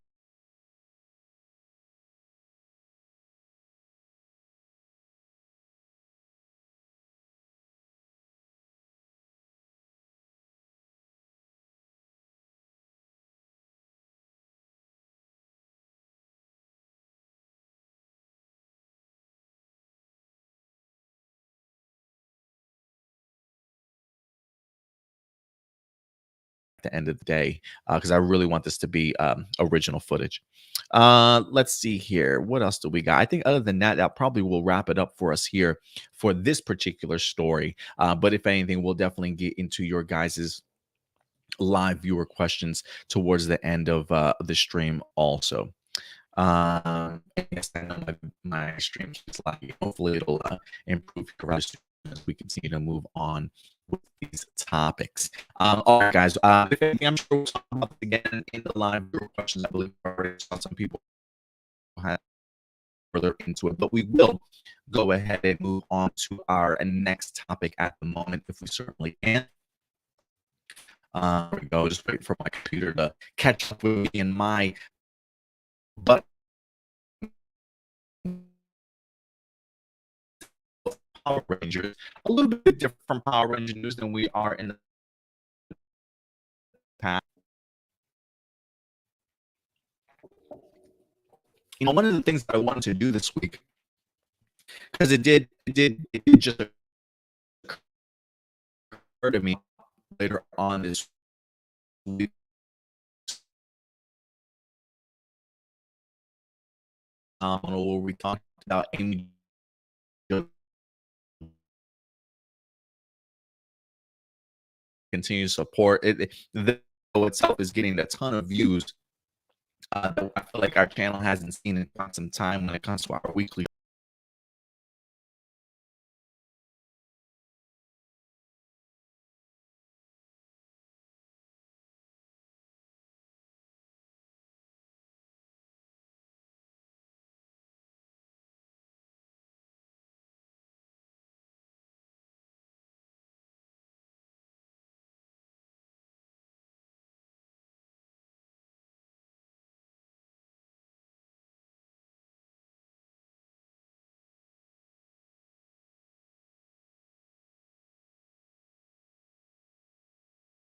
the end of the day, because I really want this to be original footage. Let's see here. What else do we got? I think other than that, that probably will wrap it up for us here for this particular story. But if anything, we'll definitely get into your guys's live viewer questions towards the end of the stream also. Yes, I know my stream is lagging. Hopefully it'll improve as we continue to move on with these topics. All right, guys. If anything, I'm sure we'll talk about it again in the live viewer questions. I believe I already saw some people have further into it, but we will go ahead and move on to our next topic at the moment, if we certainly can. There we go. Just wait for my computer to catch up with me in my but Power Rangers, a little bit different from Power Ranger news than we are in the past. You know, one of the things that I wanted to do this week, because it did just occur to me later on this week. Where we talked about Amy continue support. The show itself is getting a ton of views. I feel like our channel hasn't seen in quite some time when it comes to our weekly.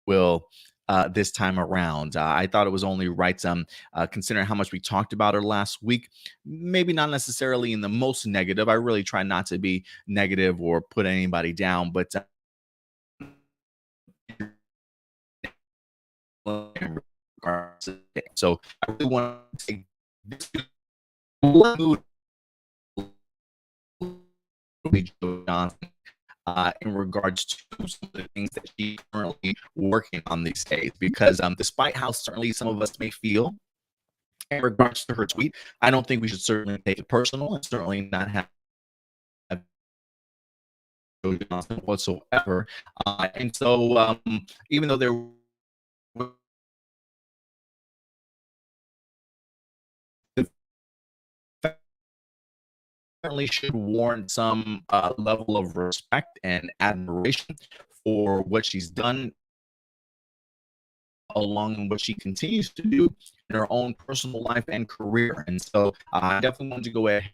Will this time around. I thought it was only right, considering how much we talked about her last week. Maybe not necessarily in the most negative. I really try not to be negative or put anybody down, but So I really want to take this mood Joe Johnson in regards to some of the things that she's currently working on these days. Because despite how certainly some of us may feel in regards to her tweet, I don't think we should certainly take it personal and certainly not have Joe Johnson whatsoever. And so, even though there certainly should warrant some level of respect and admiration for what she's done, along what she continues to do in her own personal life and career. And so I definitely wanted to go ahead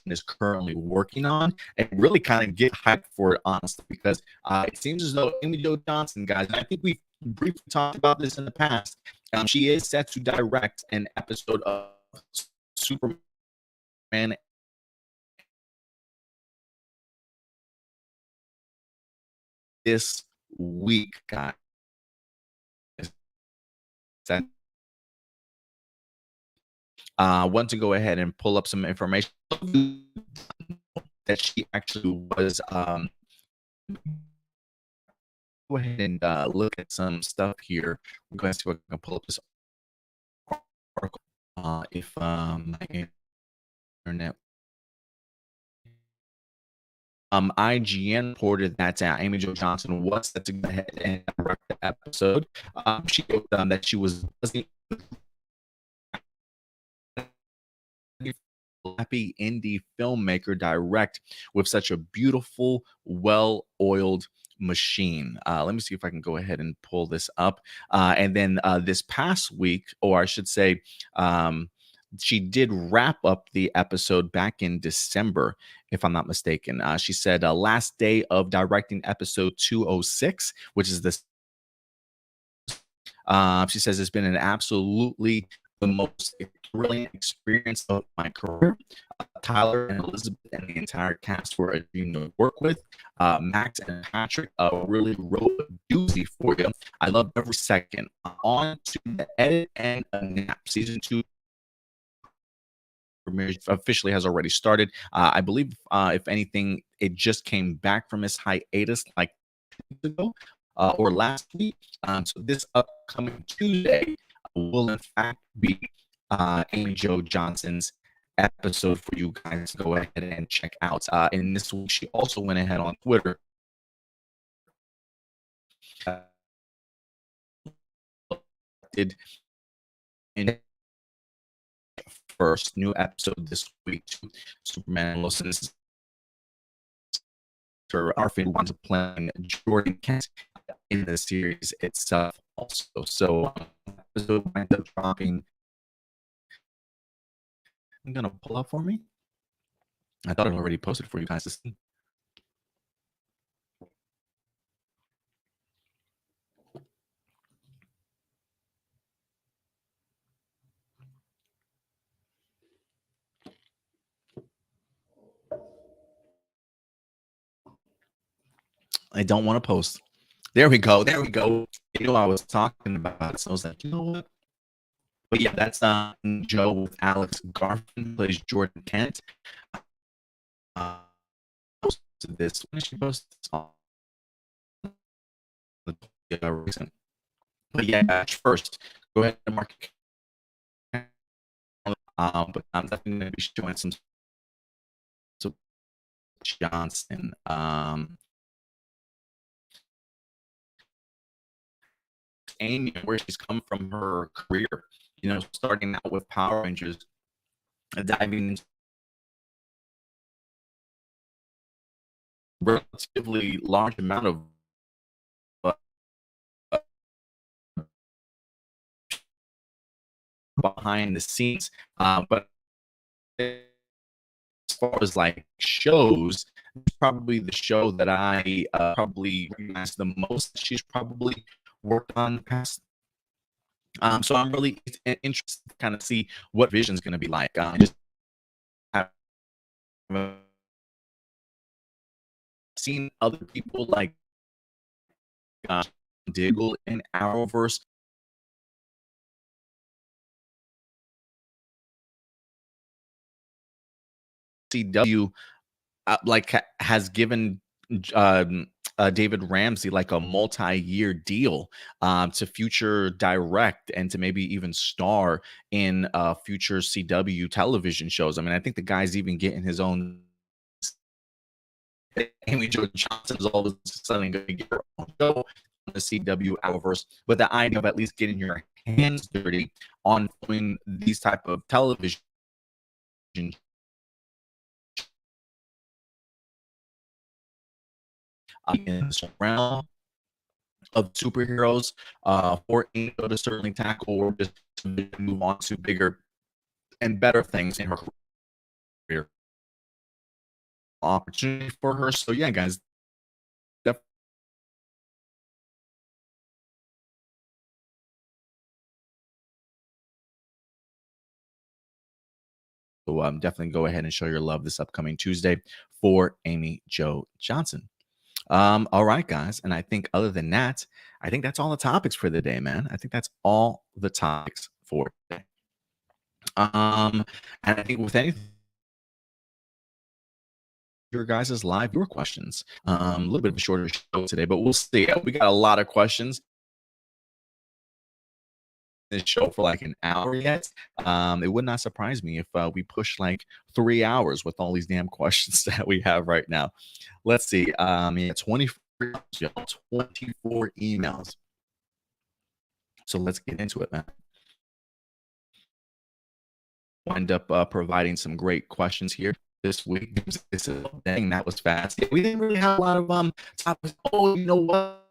is currently working on and really kind of get hyped for it, honestly, because it seems as though Amy Jo Johnson, guys, and I think we briefly talked about this in the past, she is set to direct an episode of Superman this week, guys. I want to go ahead and pull up some information that she actually was. Go ahead and look at some stuff here. I'm going to see if I can pull up this article. If my internet. IGN reported that Amy Jo Johnson was set to go ahead and direct the episode. She wrote that she was happy indie filmmaker direct with such a beautiful, well-oiled machine. Let me see if I can go ahead and pull this up. And then this past week, or I should say, she did wrap up the episode back in December, if I'm not mistaken. She said, last day of directing episode 206, which is this. She says, it's been an absolutely the most thrilling experience of my career. Tyler and Elizabeth and the entire cast were a dream to work with. Max and Patrick really wrote a doozy for you. I loved every second. On to the edit and a nap. Season 2 officially has already started. I believe, if anything, it just came back from its hiatus like 2 weeks ago or last week. So this upcoming Tuesday will in fact be Amy Jo Johnson's episode for you guys to go ahead and check out. And this week, she also went ahead on Twitter. Did in first new episode this week to Superman Lois, and this is for our fan wants to play Jordan Kent in the series itself also. So episode winds up dropping. I'm gonna pull up for me. I thought I already posted for you guys to see. I don't want to post. There we go. There we go. You know, I was talking about it, so I was like, you know what? But yeah, that's Joe with Alex Garfin plays Jordan Kent. Posted this. When did she post this? Recent. But yeah, first, go ahead and mark it. But I'm definitely going to be showing some Johnson. Amy, where she's come from her career, you know, starting out with Power Rangers, diving into relatively large amount of behind the scenes. But as far as like shows, probably the show that I probably recognize the most she's probably worked on the past. So I'm really interested to kind of see what Vision's going to be like. Just have seen other people like Diggle in Arrowverse CW has given David Ramsey like a multi-year deal to future direct and to maybe even star in future CW television shows. I mean, I think the guy's even getting his own. Amy Jo Johnson is all of a sudden going to get her own show on the CW Arrowverse, but the idea of at least getting your hands dirty on doing these type of television in the realm of superheroes for Angel to certainly tackle or just to move on to bigger and better things in her career. Opportunity for her. So yeah, guys, so definitely go ahead and show your love this upcoming Tuesday for Amy Jo Johnson. All right, guys. And I think other than that, I think that's all the topics for the day, man. I think that's all the topics for today. And I think with anything, your guys' live viewer questions. A little bit of a shorter show today, but we'll see. We got a lot of questions. This show for like an hour yet. It would not surprise me if we push like 3 hours with all these damn questions that we have right now. Let's see. Yeah, 24 emails. So let's get into it, man. Wind up providing some great questions here this week. Dang, that was fast. Yeah, we didn't really have a lot of topics. Oh, you know what?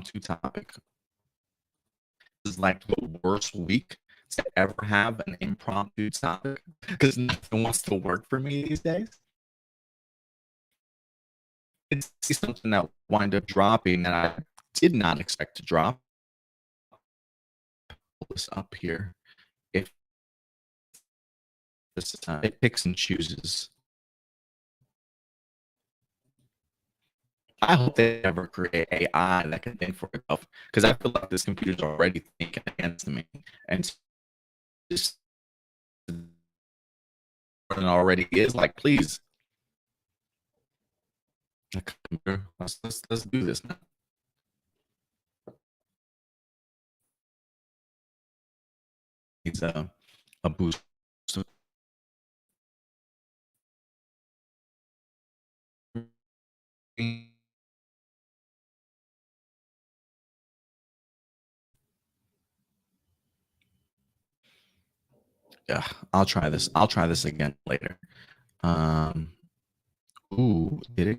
To topic. This is like the worst week to ever have an impromptu topic because nothing wants to work for me these days. It's something that wind up dropping that I did not expect to drop. Pull this up here. If this it picks and chooses. I hope they ever create AI that can think for itself because I feel like this computer's already thinking against me and just already is like, please, let's do this now. Needs a boost. Yeah, I'll try this. I'll try this again later. Ooh, did it?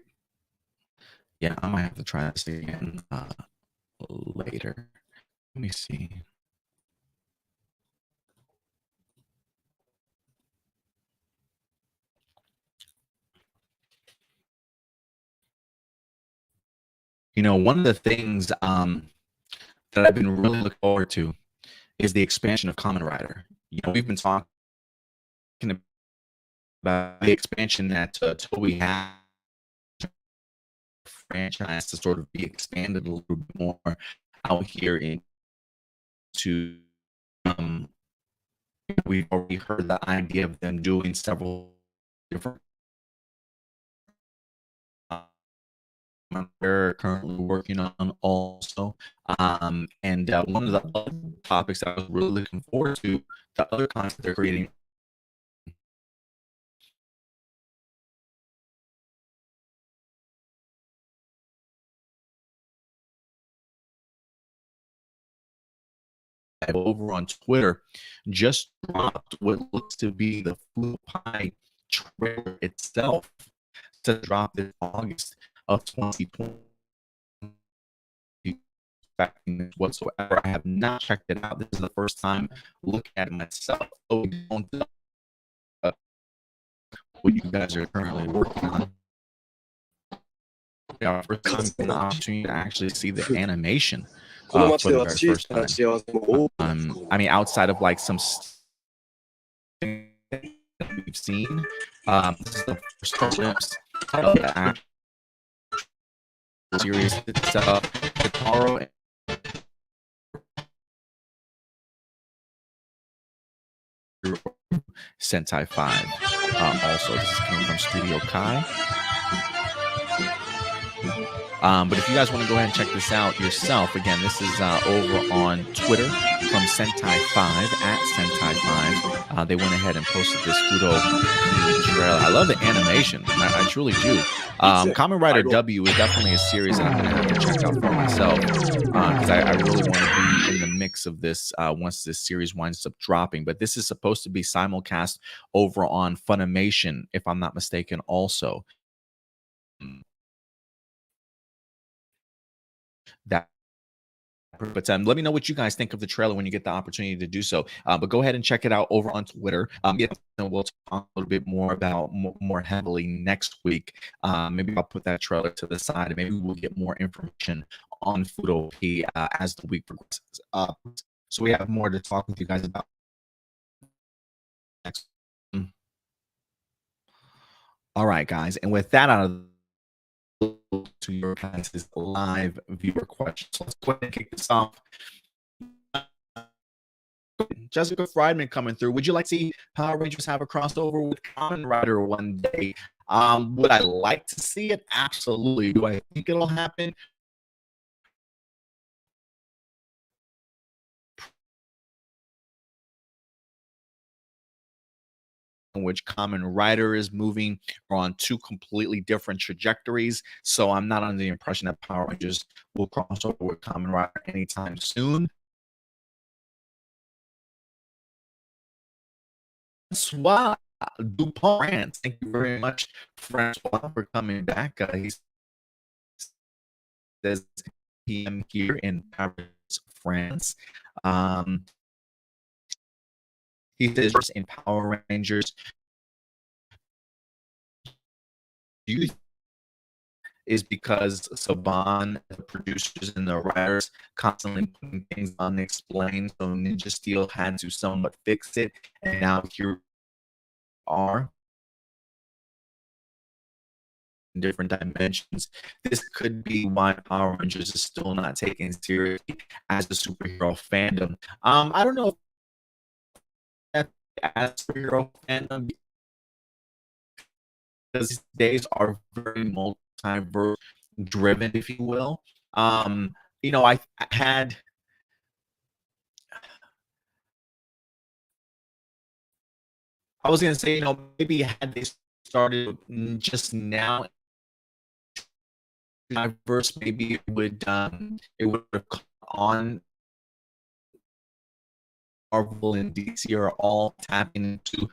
Yeah, I might have to try this again later. Let me see. You know, one of the things that I've been really looking forward to is the expansion of Kamen Rider. You know, we've been talking about the expansion that Toei has franchise to sort of be expanded a little bit more out here into we've already heard the idea of them doing several different they're currently working on also. And one of the other topics that I was really looking forward to, the other content they're creating. Over on Twitter, just dropped what looks to be the FUUTOPI trailer itself to drop this August of 2020. Whatsoever. I have not checked it out. This is the first time looking at it myself. So what you guys are currently working on. Yeah, first time getting the opportunity to actually see the animation for the very first time. I mean, outside of like some we've seen, this is the first glimpse of the actual series itself. Kitaro Sentai 5. Also, this is coming from Studio Kai. But if you guys want to go ahead and check this out yourself, again, this is over on Twitter from Sentai 5 at Sentai 5. They went ahead and posted this FUUTOPI trailer. I love the animation. I truly do. Kamen Rider W is definitely a series that I'm going to have to check out for myself because I really want to be in the mix of this once this series winds up dropping. But this is supposed to be simulcast over on Funimation, if I'm not mistaken, also. That But let me know what you guys think of the trailer when you get the opportunity to do so. But go ahead and check it out over on Twitter. Yeah, we'll talk a little bit more about more heavily next week. Maybe I'll put that trailer to the side, and maybe we'll get more information on FUUTOPI as the week progresses. So we have more to talk with you guys about next. All right, guys, and with that out of to your guys' live viewer questions. So let's go ahead and kick this off. Jessica Friedman coming through. Would you like to see Power Rangers have a crossover with Kamen Rider one day? Would I like to see it? Absolutely. Do I think it'll happen? In which Kamen Rider is moving on two completely different trajectories. So I'm not under the impression that Power Rangers will cross over with Kamen Rider anytime soon. Francois Dupont, thank you very much, Francois, for coming back. He says PM here in Paris, France. He says in Power Rangers, is because Saban, the producers and the writers, constantly putting things unexplained. So Ninja Steel had to somewhat fix it, and now here we are in different dimensions. This could be why Power Rangers is still not taken seriously as a superhero fandom. I don't know if as superhero fandom, because these days are very multiverse driven, if you will. You know, I was gonna say, you know, maybe had they started just now, diverse, maybe it would have caught on. Marvel and DC are all tapping into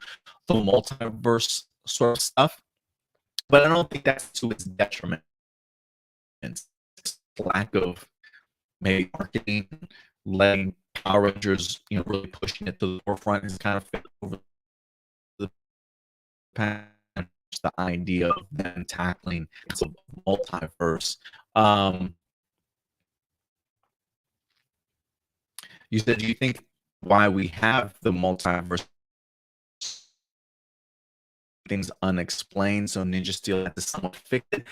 the multiverse sort of stuff, but I don't think that's to its detriment. It's lack of maybe marketing, letting Power Rangers, you know, really pushing it to the forefront is kind of fit over the past, the idea of them tackling the multiverse. You said, do you think why we have the multiverse things unexplained, so Ninja Steel had to somewhat fix it?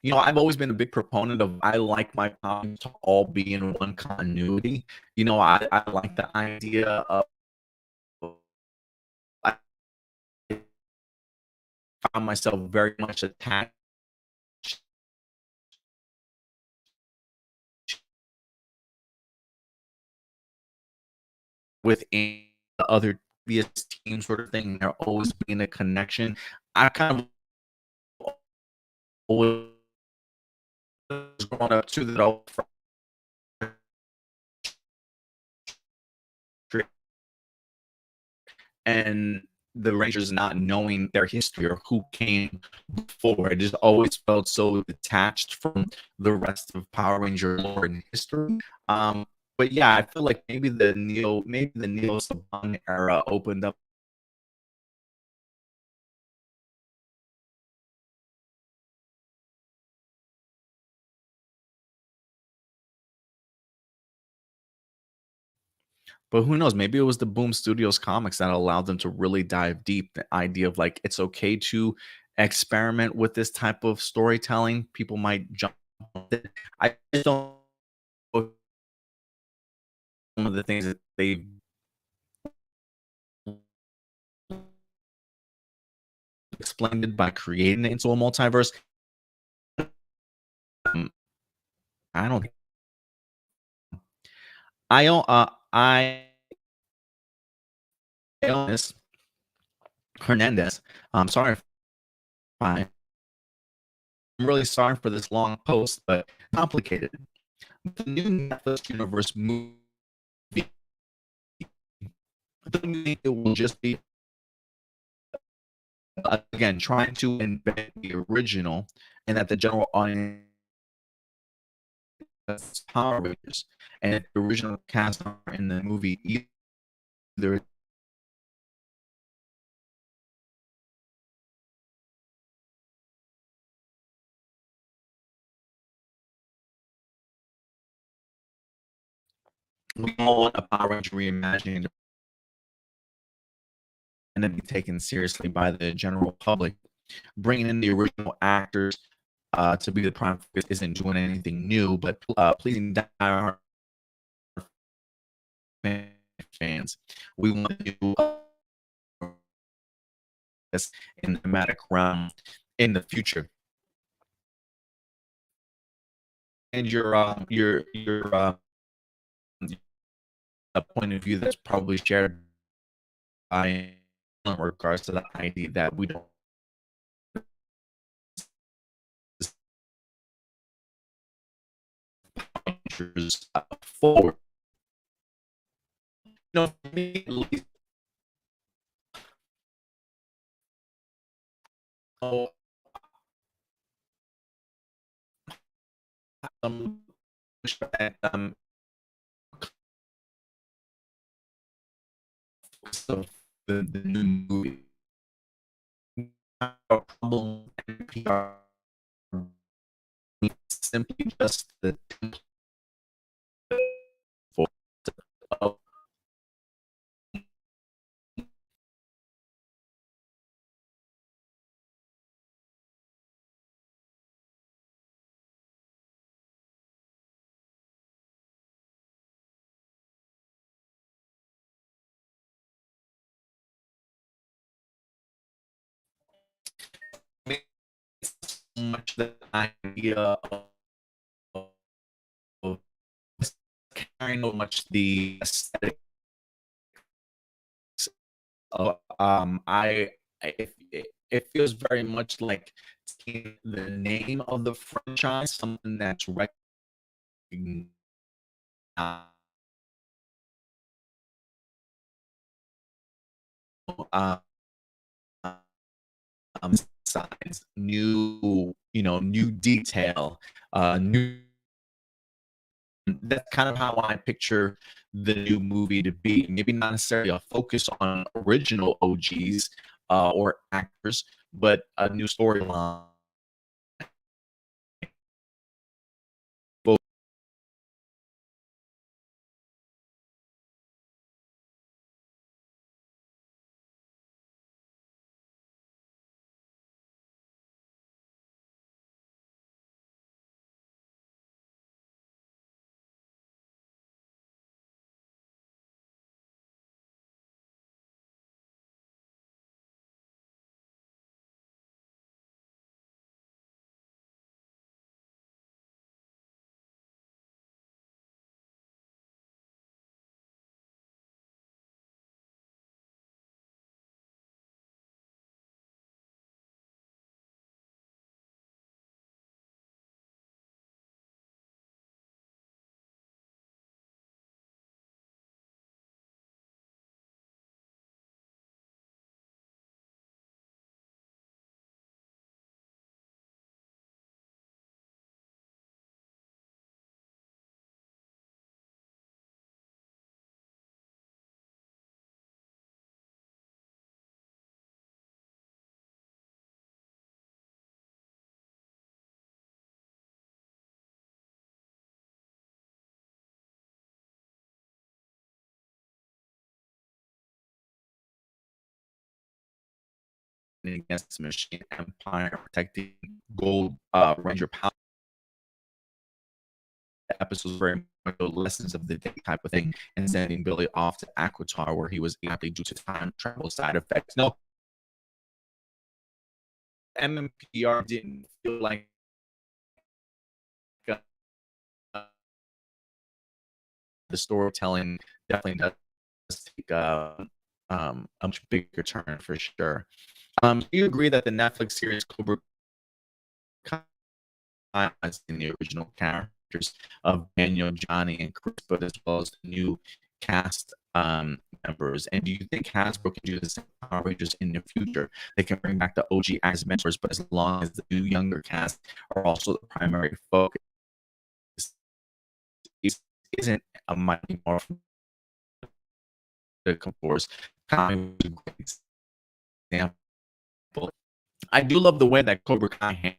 You know, I've always been a big proponent of I like my comics to all be in one continuity. You know, I like the idea of I found myself very much attached within the other previous team sort of thing. There always being a connection. I kind of always grown up to that all and the Rangers not knowing their history or who came before. It just always felt so detached from the rest of Power Ranger lore and history. But yeah, I feel like maybe the Neo Saban era opened up. But who knows? Maybe it was the Boom Studios comics that allowed them to really dive deep. The idea of like it's okay to experiment with this type of storytelling. People might jump. I just don't know some of the things that they explained it by creating it into a multiverse. Um, I don't. I own. Illness Hernandez. I'm sorry if I'm really sorry for this long post, but complicated. The new Netflix universe movie, I don't think it will just be again trying to invent the original, and that the general audience has Power Rangers, and if the original cast are in the movie either we all want a Power Ranger reimagining and then be taken seriously by the general public. Bringing in the original actors to be the prime focus isn't doing anything new, but pleasing diehard fans. We want to do this in the thematic realm in the future. And a point of view that's probably shared by in regards to the idea that we don't forward. You know, for me at least, oh, pushback, so the new movie problem PR simply just the for of so much the idea of carrying so much the aesthetic it feels very much like taking the name of the franchise, something that's recognized, uh, signs, new, new detail, new. That's kind of how I picture the new movie to be. Maybe not necessarily a focus on original OGs or actors, but a new storyline. Against the machine empire, protecting gold ranger power episodes very much lessons of the day type of thing, and sending Billy off to Aquatar, where he was happy due to time travel side effects. No, MMPR didn't feel like uh, the storytelling definitely does take a much bigger turn for sure. Do you agree that the Netflix series Cobra Kai has in the original characters of Daniel, Johnny, and Chris, but as well as the new cast members? And do you think Hasbro can do the same Power Rangers in the future? They can bring back the OG as mentors, but as long as the new younger cast are also the primary focus, isn't a Mighty Morphin Force. Kamen was a great example. I do love the way that Cobra Kai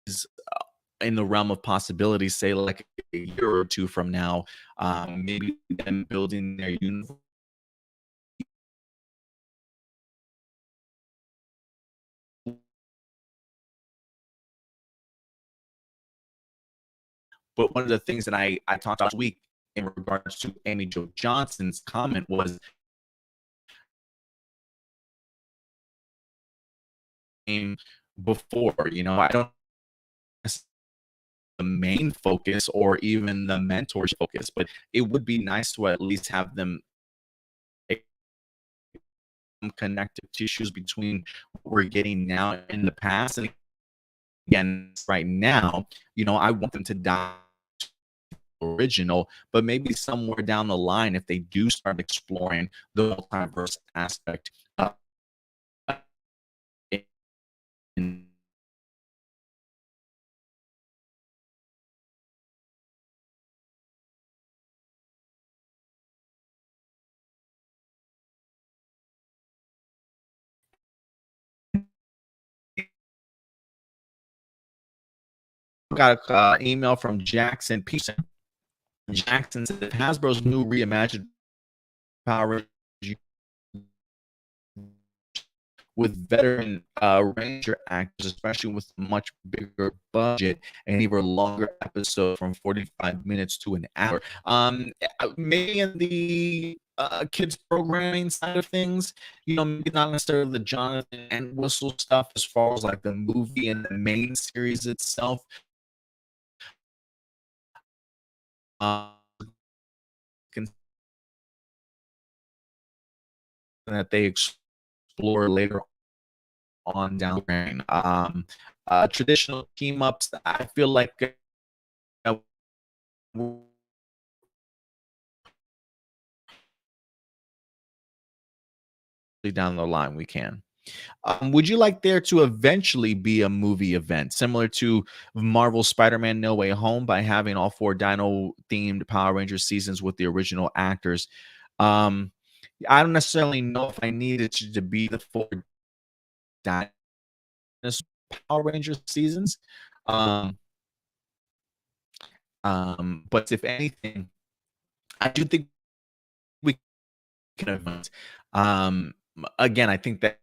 is in the realm of possibilities, say like a year or two from now, maybe them building their universe. But one of the things that I talked last week in regards to Amy Jo Johnson's comment was before, I don't the main focus or even the mentor's focus, but it would be nice to at least have them connective tissues between what we're getting now in the past. And again, right now, I want them to die original, but maybe somewhere down the line, if they do start exploring the multiverse aspect in got an email from Jackson Peterson. Jackson said Hasbro's new reimagined Power Rangers with veteran Ranger actors, especially with a much bigger budget and even longer episode from 45 minutes to an hour. Maybe in the kids programming side of things, maybe not necessarily the Jonathan and Whistle stuff as far as like the movie and the main series itself. Uh, that they explore later on down the line. Traditional team ups, I feel like down the line we can. Would you like there to eventually be a movie event similar to Marvel Spider-Man No Way Home by having all 4 Dino themed Power Rangers seasons with the original actors? Um, I don't necessarily know if I needed to be the 4 Dino Power Rangers seasons. But if anything, I do think we can event. Again, I think that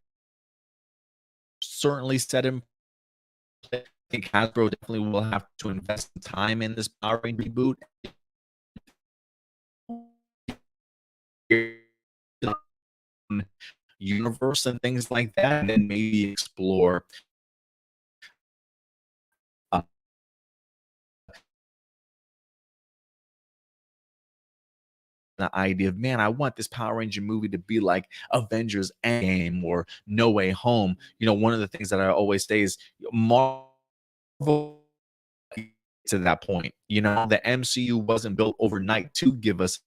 certainly set in play. I think Hasbro definitely will have to invest time in this Power Ranger reboot. Universe and things like that, and then maybe explore uh, the idea of, man, I want this Power Ranger movie to be like Avengers Endgame or No Way Home. One of the things that I always say is Marvel to that point. The MCU wasn't built overnight to give us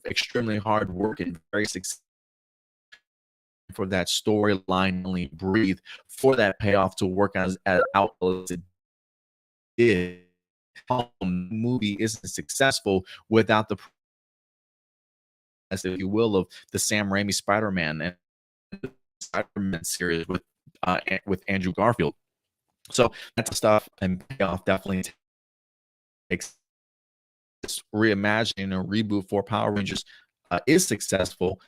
extremely hard work and very successful for that storyline only breathe for that payoff to work as out as it did. movie isn't successful without the, if you will, of the Sam Raimi Spider-Man and Spider-Man series with Andrew Garfield. So that's stuff and payoff definitely takes this reimagining or reboot for Power Rangers is successful.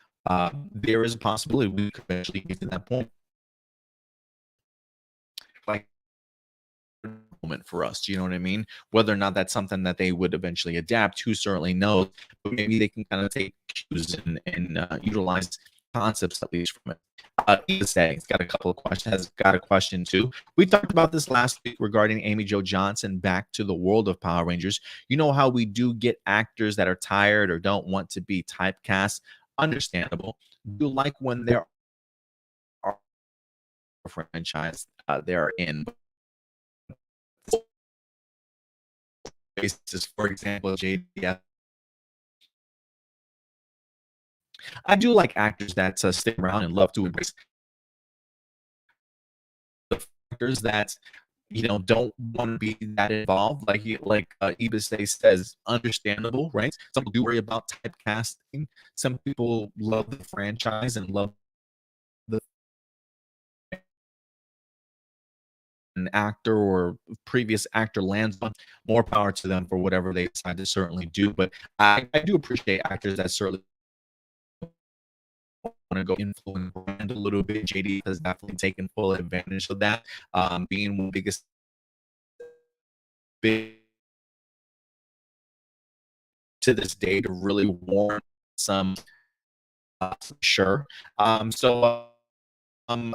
There is a possibility we could eventually get to that point. Like moment for us, you know what I mean? Whether or not that's something that they would eventually adapt, who certainly knows, but maybe they can kind of take cues and utilize concepts at least from it. He's got a couple of questions, has got a question too. We talked about this last week regarding Amy Jo Johnson back to the world of Power Rangers. You know how we do get actors that are tired or don't want to be typecast. Understandable. Do you like when there are franchise they're in basis, for example, JDF. I do like actors that stick around and love to embrace the actors that don't want to be that involved. Like Ibase says, understandable, right? Some people do worry about typecasting. Some people love the franchise and love the an actor or previous actor lands on. More power to them for whatever they decide to certainly do. But I do appreciate actors that certainly want to go influence the brand a little bit. JD has definitely taken full advantage of that, being one of the biggest big to this day to really warrant some sure. So um,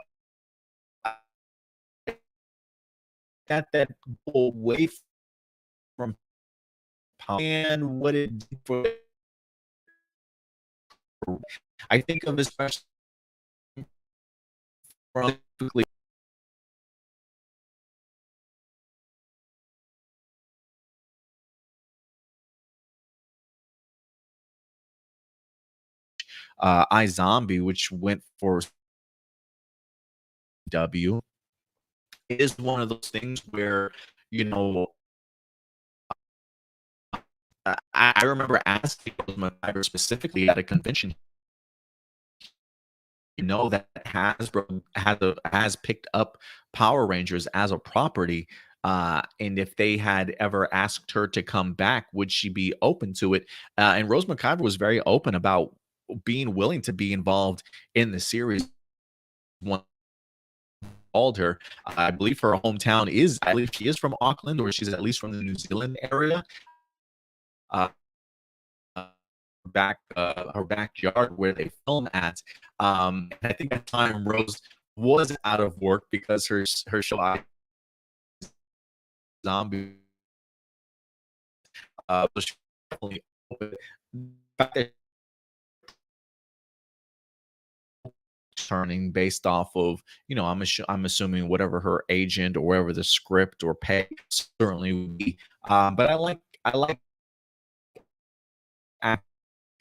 that go away from and what it did for, I think of especially from iZombie, which went for W. It is one of those things where you know I remember asking Rosemary specifically at a convention, that Hasbro has picked up Power Rangers as a property, and if they had ever asked her to come back, would she be open to it? And Rose McIver was very open about being willing to be involved in the series. One called her, I believe her hometown is, I believe she is from Auckland, or she's at least from the New Zealand area. Uh, her backyard where they film at. I think at the time Rose was out of work because her show Zombie was definitely turning based off of I'm assuming whatever her agent or whatever the script or pay certainly would be. But I like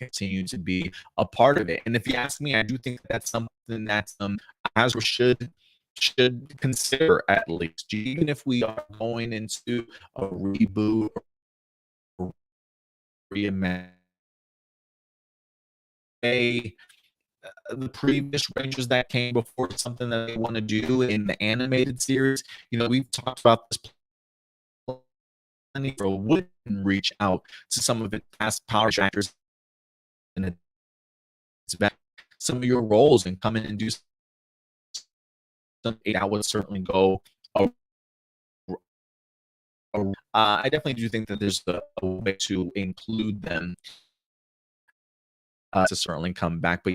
continue to be a part of it. And if you ask me, I do think that's something that Hasbro should consider, at least, even if we are going into a reboot or reimagine the previous Rangers that came before, something that they want to do in the animated series. We've talked about this plenty, for would reach out to some of its past Power actors and it's back some of your roles and come in and do something. I would certainly go. I definitely do think that there's a way to include them to certainly come back, but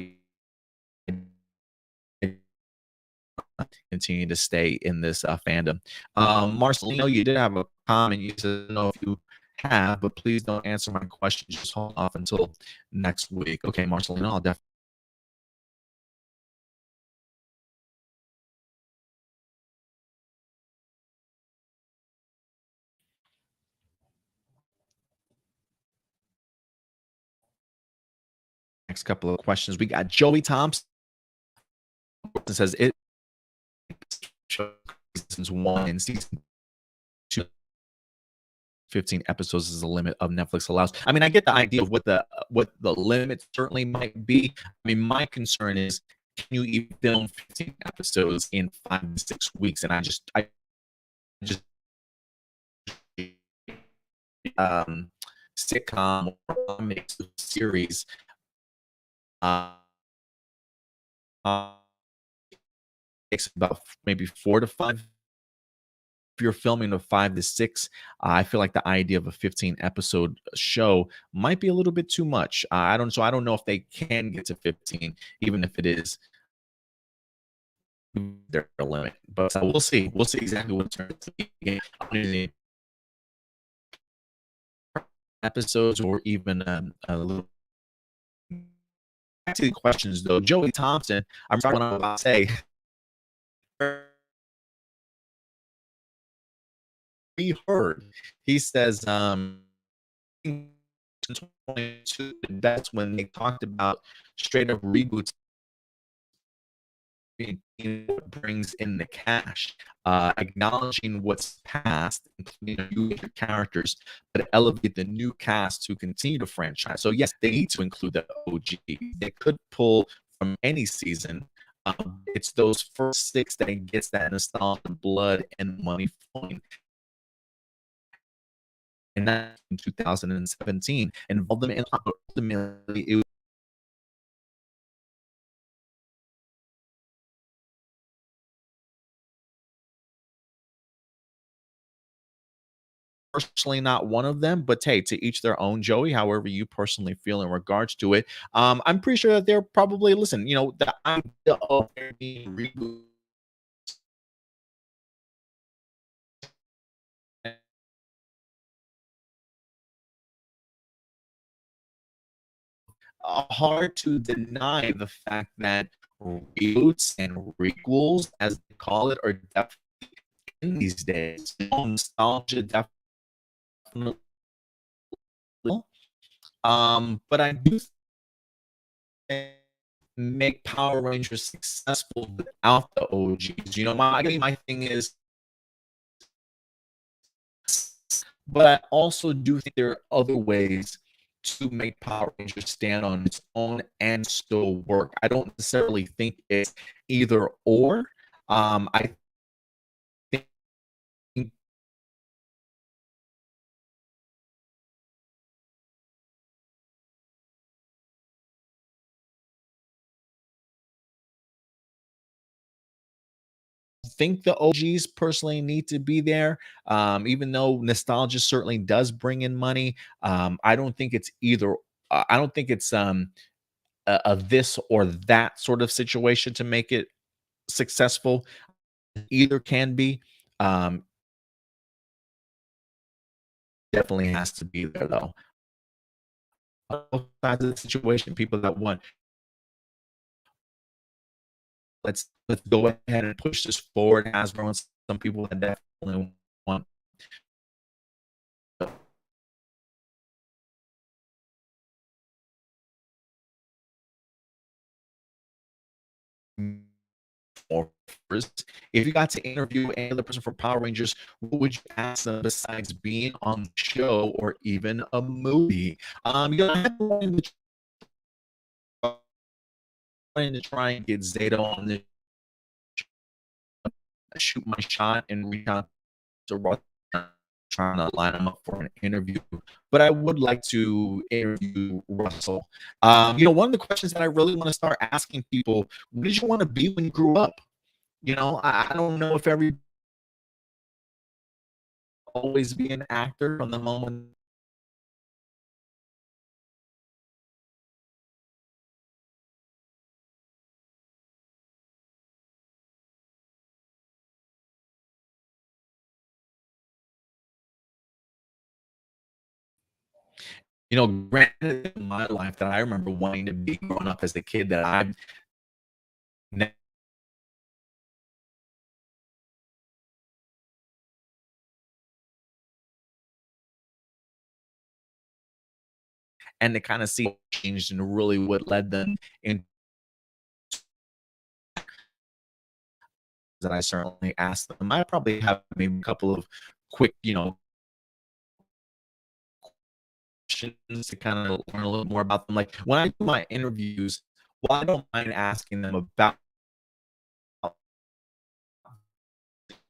continue to stay in this fandom. Marcelino, you did have a comment. You said, I don't know if you have, but please don't answer my question. Just hold off until next week. Okay, Marcelino, I'll definitely. Next couple of questions. We got Joey Thompson says it seasons 1 and season 2 15 episodes is the limit of Netflix allows. I mean, I get the idea of what the limit certainly might be. I mean, my concern is, can you even film 15 episodes in 5 to 6 weeks? And I just um sitcom or mixed series uh, uh takes about maybe 4 to 5. If you're filming a 5 to 6, I feel like the idea of a 15 episode show might be a little bit too much. I don't know if they can get to 15, even if it is their limit. But we'll see. We'll see exactly what it turns to be. Again, episodes or even a little. Back to the questions though, Joey Thompson. I'm sorry what I'm about to say. We heard. He says, 22, that's when they talked about straight up reboots being what brings in the cash, acknowledging what's past, including new characters, but elevate the new cast to continue the franchise. So yes, they need to include the OG. They could pull from any season. It's those first 6 that gets that nostalgia, blood, and money flowing. And that in 2017 involved them in ultimately it was personally not one of them, but hey, to each their own, Joey, however you personally feel in regards to it. I'm pretty sure that they're probably, listen, the idea of there being reboot hard to deny the fact that reboots and requels, as they call it, are definitely in these days. Nostalgia definitely, but I do make Power Rangers successful without the OGs. My thing is, but I also do think there are other ways to make Power Rangers stand on its own and still work. I don't necessarily think it's either or. I think the OGs personally need to be there. Even though nostalgia certainly does bring in money, I don't think it's either. I don't think it's a this or that sort of situation to make it successful. Either can be. Um, Definitely has to be there though. Both sides of the situation, people that want, let's go ahead and push this forward. Hasbro and some people that definitely want more. If you got to interview any other person from Power Rangers, what would you ask them besides being on the show or even a movie? You don't have to try and get Zeta on the shoot my shot and reach out to Ross, trying to line him up for an interview. But I would like to interview Russell. One of the questions that I really want to start asking people: what did you want to be when you grew up? I don't know if every always be an actor from the moment. Granted, in my life that I remember wanting to be growing up as a kid, that I and to kind of see what changed and really what led them in, that I certainly asked them. I probably have maybe a couple of quick, questions to kind of learn a little more about them. Like when I do my interviews, well, I don't mind asking them about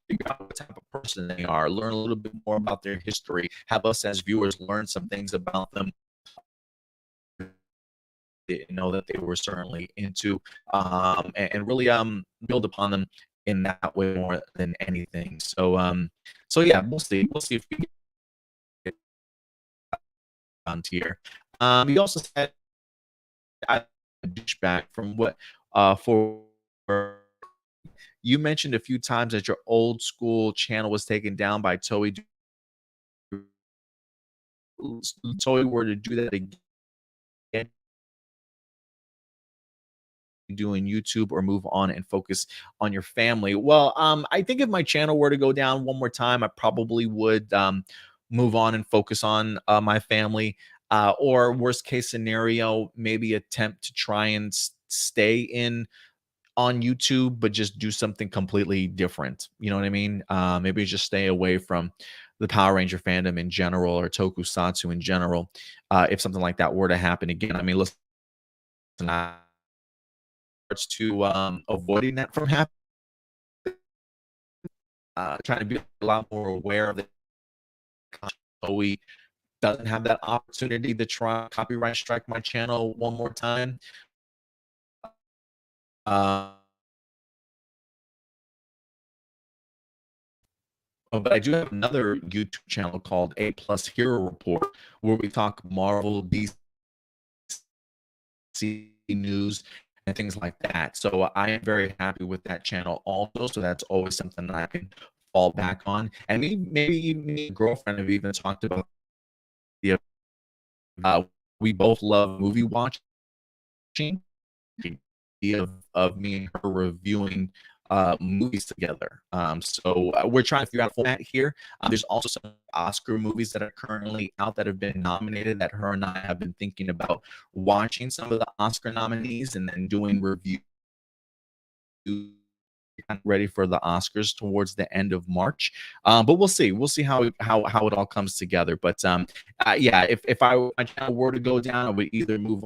figure out what type of person they are, learn a little bit more about their history, have us as viewers learn some things about them. Didn't know that they were certainly into, and really build upon them in that way more than anything. So yeah, we'll see if we get on tier. You also said I back from what for you mentioned a few times that your old school channel was taken down by Toei. Toei were to do that again, doing YouTube or move on and focus on your family? Well, I think if my channel were to go down one more time, I probably would move on and focus on my family. Or worst case scenario, maybe attempt to try and stay in on YouTube, but just do something completely different. You know what I mean? Maybe just stay away from the Power Ranger fandom in general or Tokusatsu in general. If something like that were to happen again, I mean, listen, to avoiding that from happening, trying to be a lot more aware of it. So we doesn't have that opportunity to try copyright strike my channel one more time. Uh, but I do have another YouTube channel called APlus Hero Report, where we talk Marvel, DC news, and things like that. So I am very happy with that channel also. So that's always something that I can fall back on. And maybe even me and girlfriend have even talked about the we both love movie watching. The idea of me and her reviewing movies together. So we're trying to figure out a format here. There's also some Oscar movies that are currently out that have been nominated that her and I have been thinking about watching some of the Oscar nominees and then doing reviews ready for the Oscars towards the end of March. But we'll see. We'll see how it all comes together. But yeah, if my channel were to go down, I would either move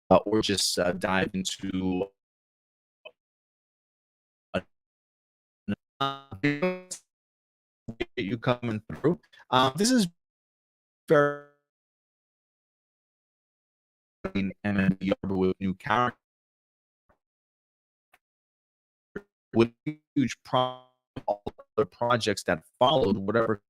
or just dive into you coming through. This is very MMB with new characters with huge all the projects that followed whatever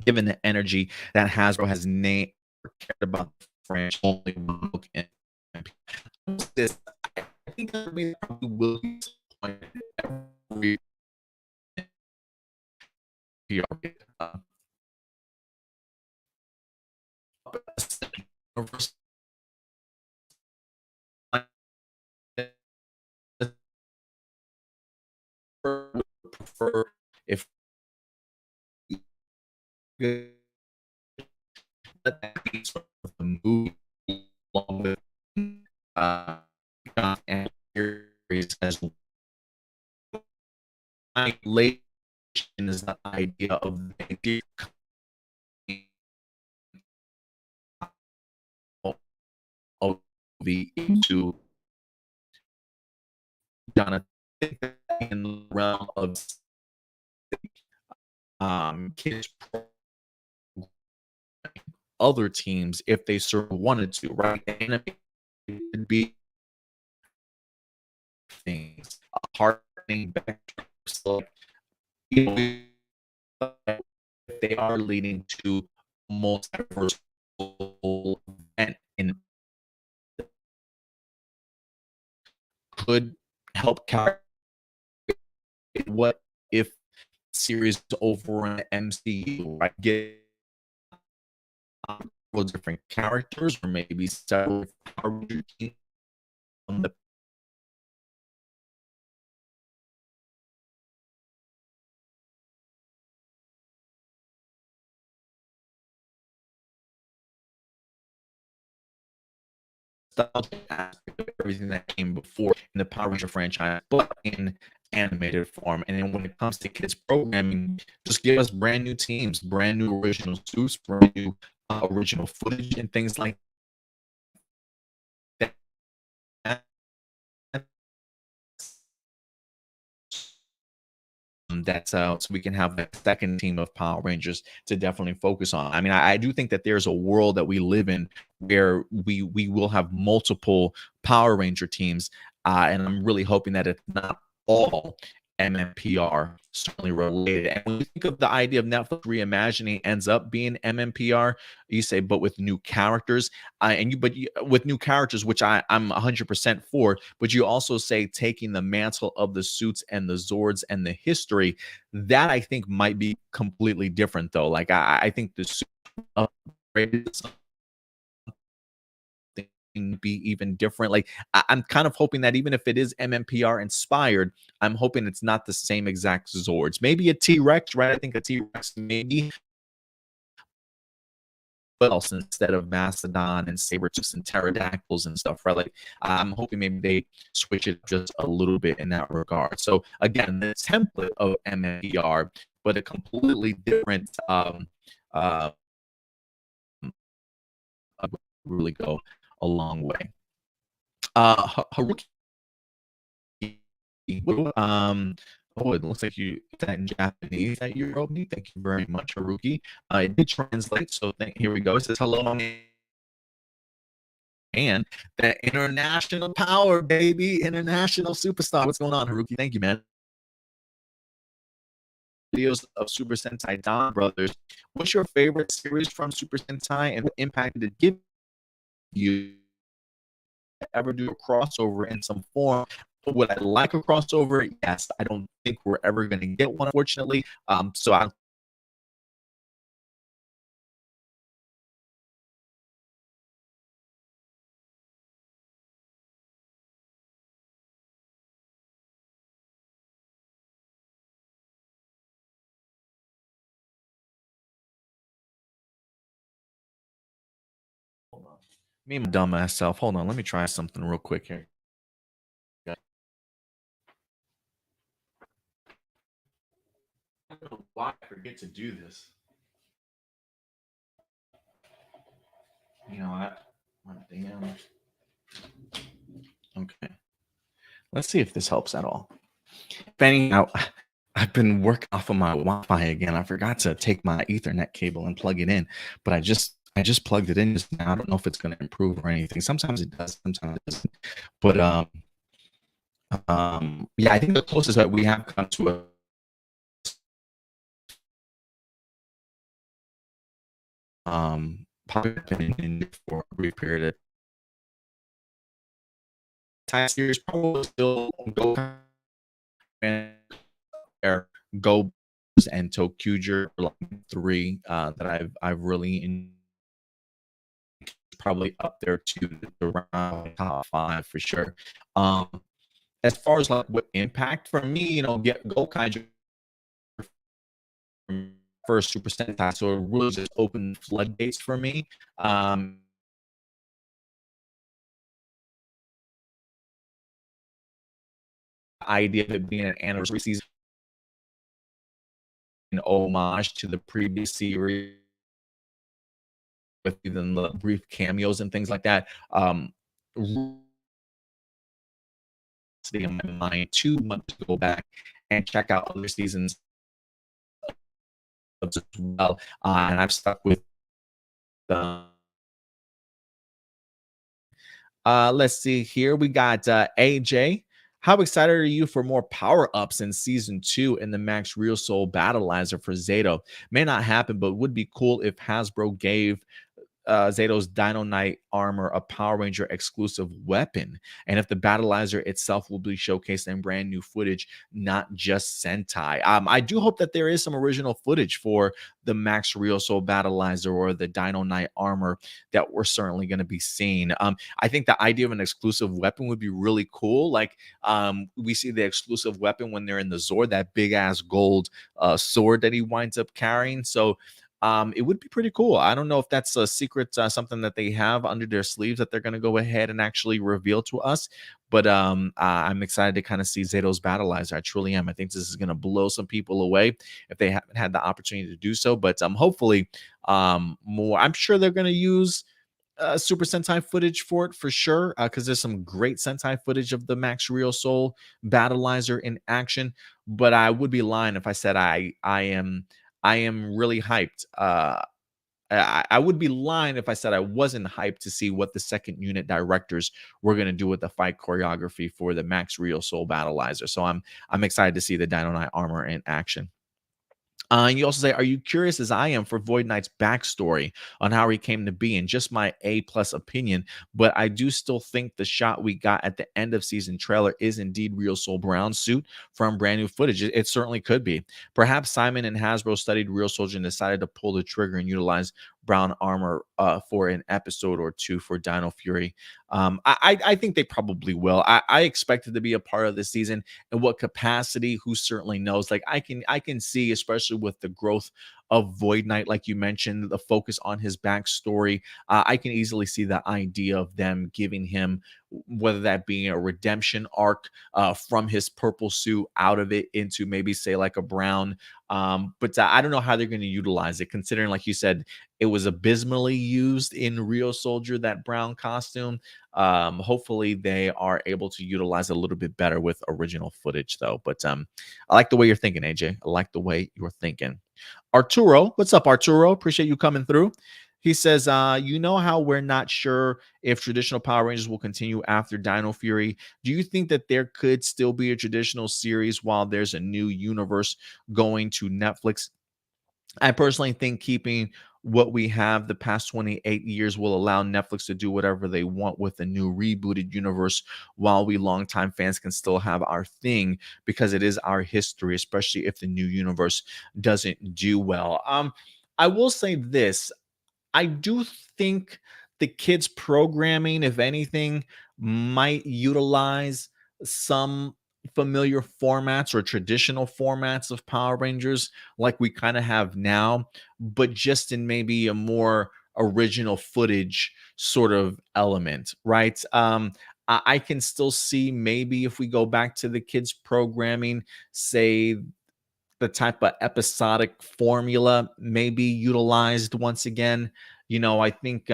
given the energy that Hasbro has named cared about the franchise only one book and this I think we probably will be every PR prefer if sort of the movie along with uh and series as my late is the idea of the into Jonathan in the realm of kids other teams if they sort of wanted to, right? And it could be things hardening back so you know, if they are leading to multiverse and in could help calculate what if series over an MCU, right? Get different characters or maybe several on the nostalgic aspect of everything that came before in the Power Ranger franchise, but in animated form. And then when it comes to kids programming, just give us brand new teams, brand new original suits, brand new original footage, and things like that. That's so we can have a second team of Power Rangers to definitely focus on. I mean, I do think that there's a world that we live in where we will have multiple Power Ranger teams, and I'm really hoping that it's not all MMPR certainly related. And when you think of the idea of Netflix reimagining ends up being MMPR, you say, but with new characters, with new characters, which I'm 100% for, but you also say taking the mantle of the suits and the Zords and the history, that I think might be completely different though. Like I think the suit upgraded be even different. Like I'm kind of hoping that even if it is MMPR inspired, I'm hoping it's not the same exact Zords. Maybe a T-Rex, right? I think a T-Rex maybe else instead of Mastodon and Sabertooths and Pterodactyls and stuff, right? Like I'm hoping maybe they switch it just a little bit in that regard. So again, the template of MMPR, but a completely different really go a long way. Haruki, oh, it looks like you that in Japanese that you wrote me. Thank you very much, Haruki. It did translate, so here we go. It says hello, and that international power, baby, international superstar. What's going on, Haruki? Thank you, man. Videos of Super Sentai Don Brothers. What's your favorite series from Super Sentai, and what impact did it give you? Ever do a crossover in some form? Would I like a crossover? Yes. I don't think we're ever going to get one, unfortunately. So I me and my dumbass self. Hold on, let me try something real quick here. I don't know why I forget to do this. You know what? Damn. Okay. Let's see if this helps at all. Fanning out. I've been working off of my Wi-Fi again. I forgot to take my Ethernet cable and plug it in, but I just plugged it in just now. I don't know if it's going to improve or anything. Sometimes it does, sometimes it doesn't. But yeah, I think the closest that we have come to a probably in for a brief period of time series, probably still go and go and Tokuger like 3 that I've really probably up there to around top 5 for sure. As far as like what impact for me, you know, get Gokaiger first Super Sentai, so it really just opened floodgates for me. Idea of it being an anniversary season, an homage to the previous series with even the brief cameos and things like that. In my mind 2 months to go back and check out other seasons as well, and I've stuck with the. Let's see here. We got AJ. How excited are you for more power-ups in season 2 in the Max Real Soul Battleizer for Zato? May not happen, but would be cool if Hasbro gave Zato's Dino Knight armor a Power Ranger exclusive weapon, and if the Battleizer itself will be showcased in brand new footage, not just Sentai. I do hope that there is some original footage for the Max Real Soul Battleizer or the Dino Knight armor that we're certainly going to be seeing. I think the idea of an exclusive weapon would be really cool. Like we see the exclusive weapon when they're in the Zord, that big ass gold sword that he winds up carrying. So it would be pretty cool. I don't know if that's a secret, something that they have under their sleeves that they're going to go ahead and actually reveal to us. But I'm excited to kind of see Zeto's Battleizer. I truly am. I think this is going to blow some people away if they haven't had the opportunity to do so. But hopefully, more. I'm sure they're going to use Super Sentai footage for it for sure, because there's some great Sentai footage of the Max Real Soul Battleizer in action. But I would be lying if I said I am really hyped. I would be lying if I said I wasn't hyped to see what the second unit directors were going to do with the fight choreography for the Max Real Soul Battleizer. So I'm excited to see the Dino Knight armor in action. And you also say, are you curious as I am for Void Knight's backstory on how he came to be and just my A+ opinion? But I do still think the shot we got at the end of season trailer is indeed Real Soul Brown's suit from brand new footage. It certainly could be. Perhaps Simon and Hasbro studied Real Soldier and decided to pull the trigger and utilize brown armor for an episode or two for Dino Fury. I think they probably will. I expect it to be a part of the season. In what capacity, who certainly knows. Like I can see, especially with the growth of Void Knight, like you mentioned, the focus on his backstory. I can easily see the idea of them giving him, whether that being a redemption arc from his purple suit out of it into maybe say like a brown. But I don't know how they're going to utilize it, considering, like you said, it was abysmally used in Real Soldier, that brown costume. Hopefully they are able to utilize it a little bit better with original footage, though. But I like the way you're thinking, AJ. I like the way you're thinking. Arturo, what's up, Arturo? Appreciate you coming through. He says, you know how we're not sure if traditional Power Rangers will continue after Dino Fury. Do you think that there could still be a traditional series while there's a new universe going to Netflix? I personally think keeping what we have the past 28 years will allow Netflix to do whatever they want with a new rebooted universe, while we longtime fans can still have our thing because it is our history, especially if the new universe doesn't do well. I will say this. I do think the kids programming, if anything, might utilize some familiar formats or traditional formats of Power Rangers like we kind of have now, but just in maybe a more original footage sort of element, right? I can still see, maybe if we go back to the kids programming, say the type of episodic formula may be utilized once again. I think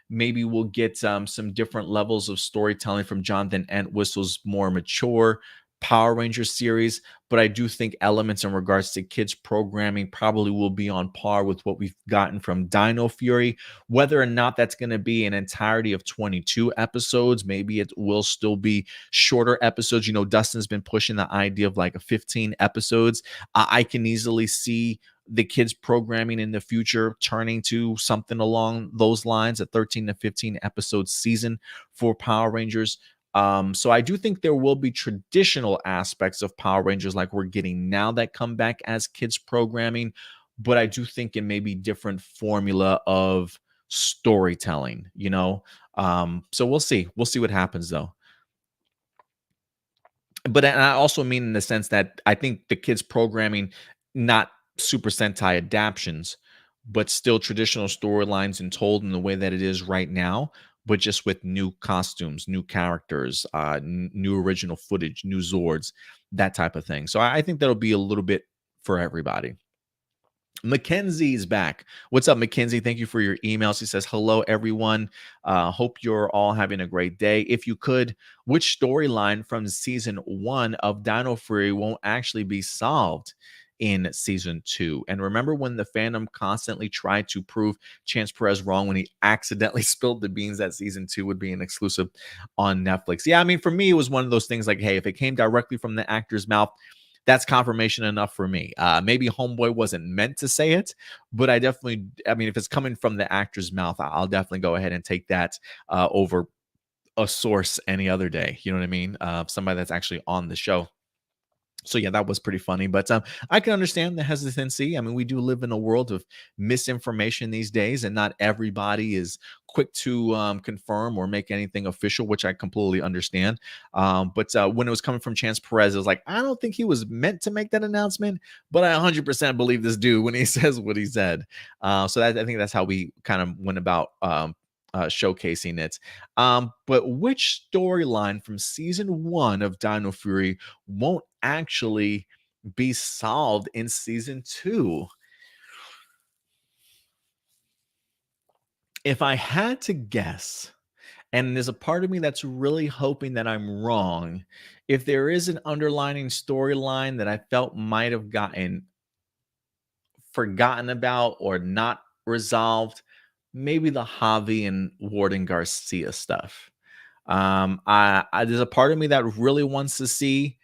maybe we'll get some different levels of storytelling from Jonathan Entwistle's more mature Power Rangers series, but I do think elements in regards to kids programming probably will be on par with what we've gotten from Dino Fury. Whether or not that's going to be an entirety of 22 episodes, maybe it will still be shorter episodes. Dustin's been pushing the idea of like a 15 episodes. I can easily see the kids programming in the future turning to something along those lines, a 13 to 15 episode season for Power Rangers. So I do think there will be traditional aspects of Power Rangers like we're getting now that come back as kids programming, but I do think it may be different formula of storytelling. So we'll see. We'll see what happens, though. But and I also mean in the sense that I think the kids programming, not Super Sentai adaptions, but still traditional storylines and told in the way that it is right now, but just with new costumes, new characters, new original footage, new Zords, that type of thing. So I think that'll be a little bit for everybody. Mackenzie's back. What's up, Mackenzie? Thank you for your emails. He says, hello, everyone. Hope you're all having a great day. If you could, which storyline from season 1 of Dino Fury won't actually be solved in season 2? And remember when the fandom constantly tried to prove Chance Perez wrong when he accidentally spilled the beans that season 2 would be an exclusive on Netflix? Yeah, I mean, for me, it was one of those things like, hey, if it came directly from the actor's mouth, that's confirmation enough for me. Maybe Homeboy wasn't meant to say it, but I mean, if it's coming from the actor's mouth, I'll definitely go ahead and take that over a source any other day. You know what I mean? Somebody that's actually on the show. So yeah, that was pretty funny, but I can understand the hesitancy. I mean, we do live in a world of misinformation these days, and not everybody is quick to confirm or make anything official, which I completely understand. But when it was coming from Chance Perez, it was like, I don't think he was meant to make that announcement, but I 100% believe this dude when he says what he said. So I think that's how we kind of went about showcasing it. But which storyline from season one of Dino Fury won't actually be solved in season two? If I had to guess, and there's a part of me that's really hoping that I'm wrong, if there is an underlining storyline that I felt might have gotten forgotten about or not resolved, maybe the Javi and Warden Garcia stuff. There's a part of me that really wants to see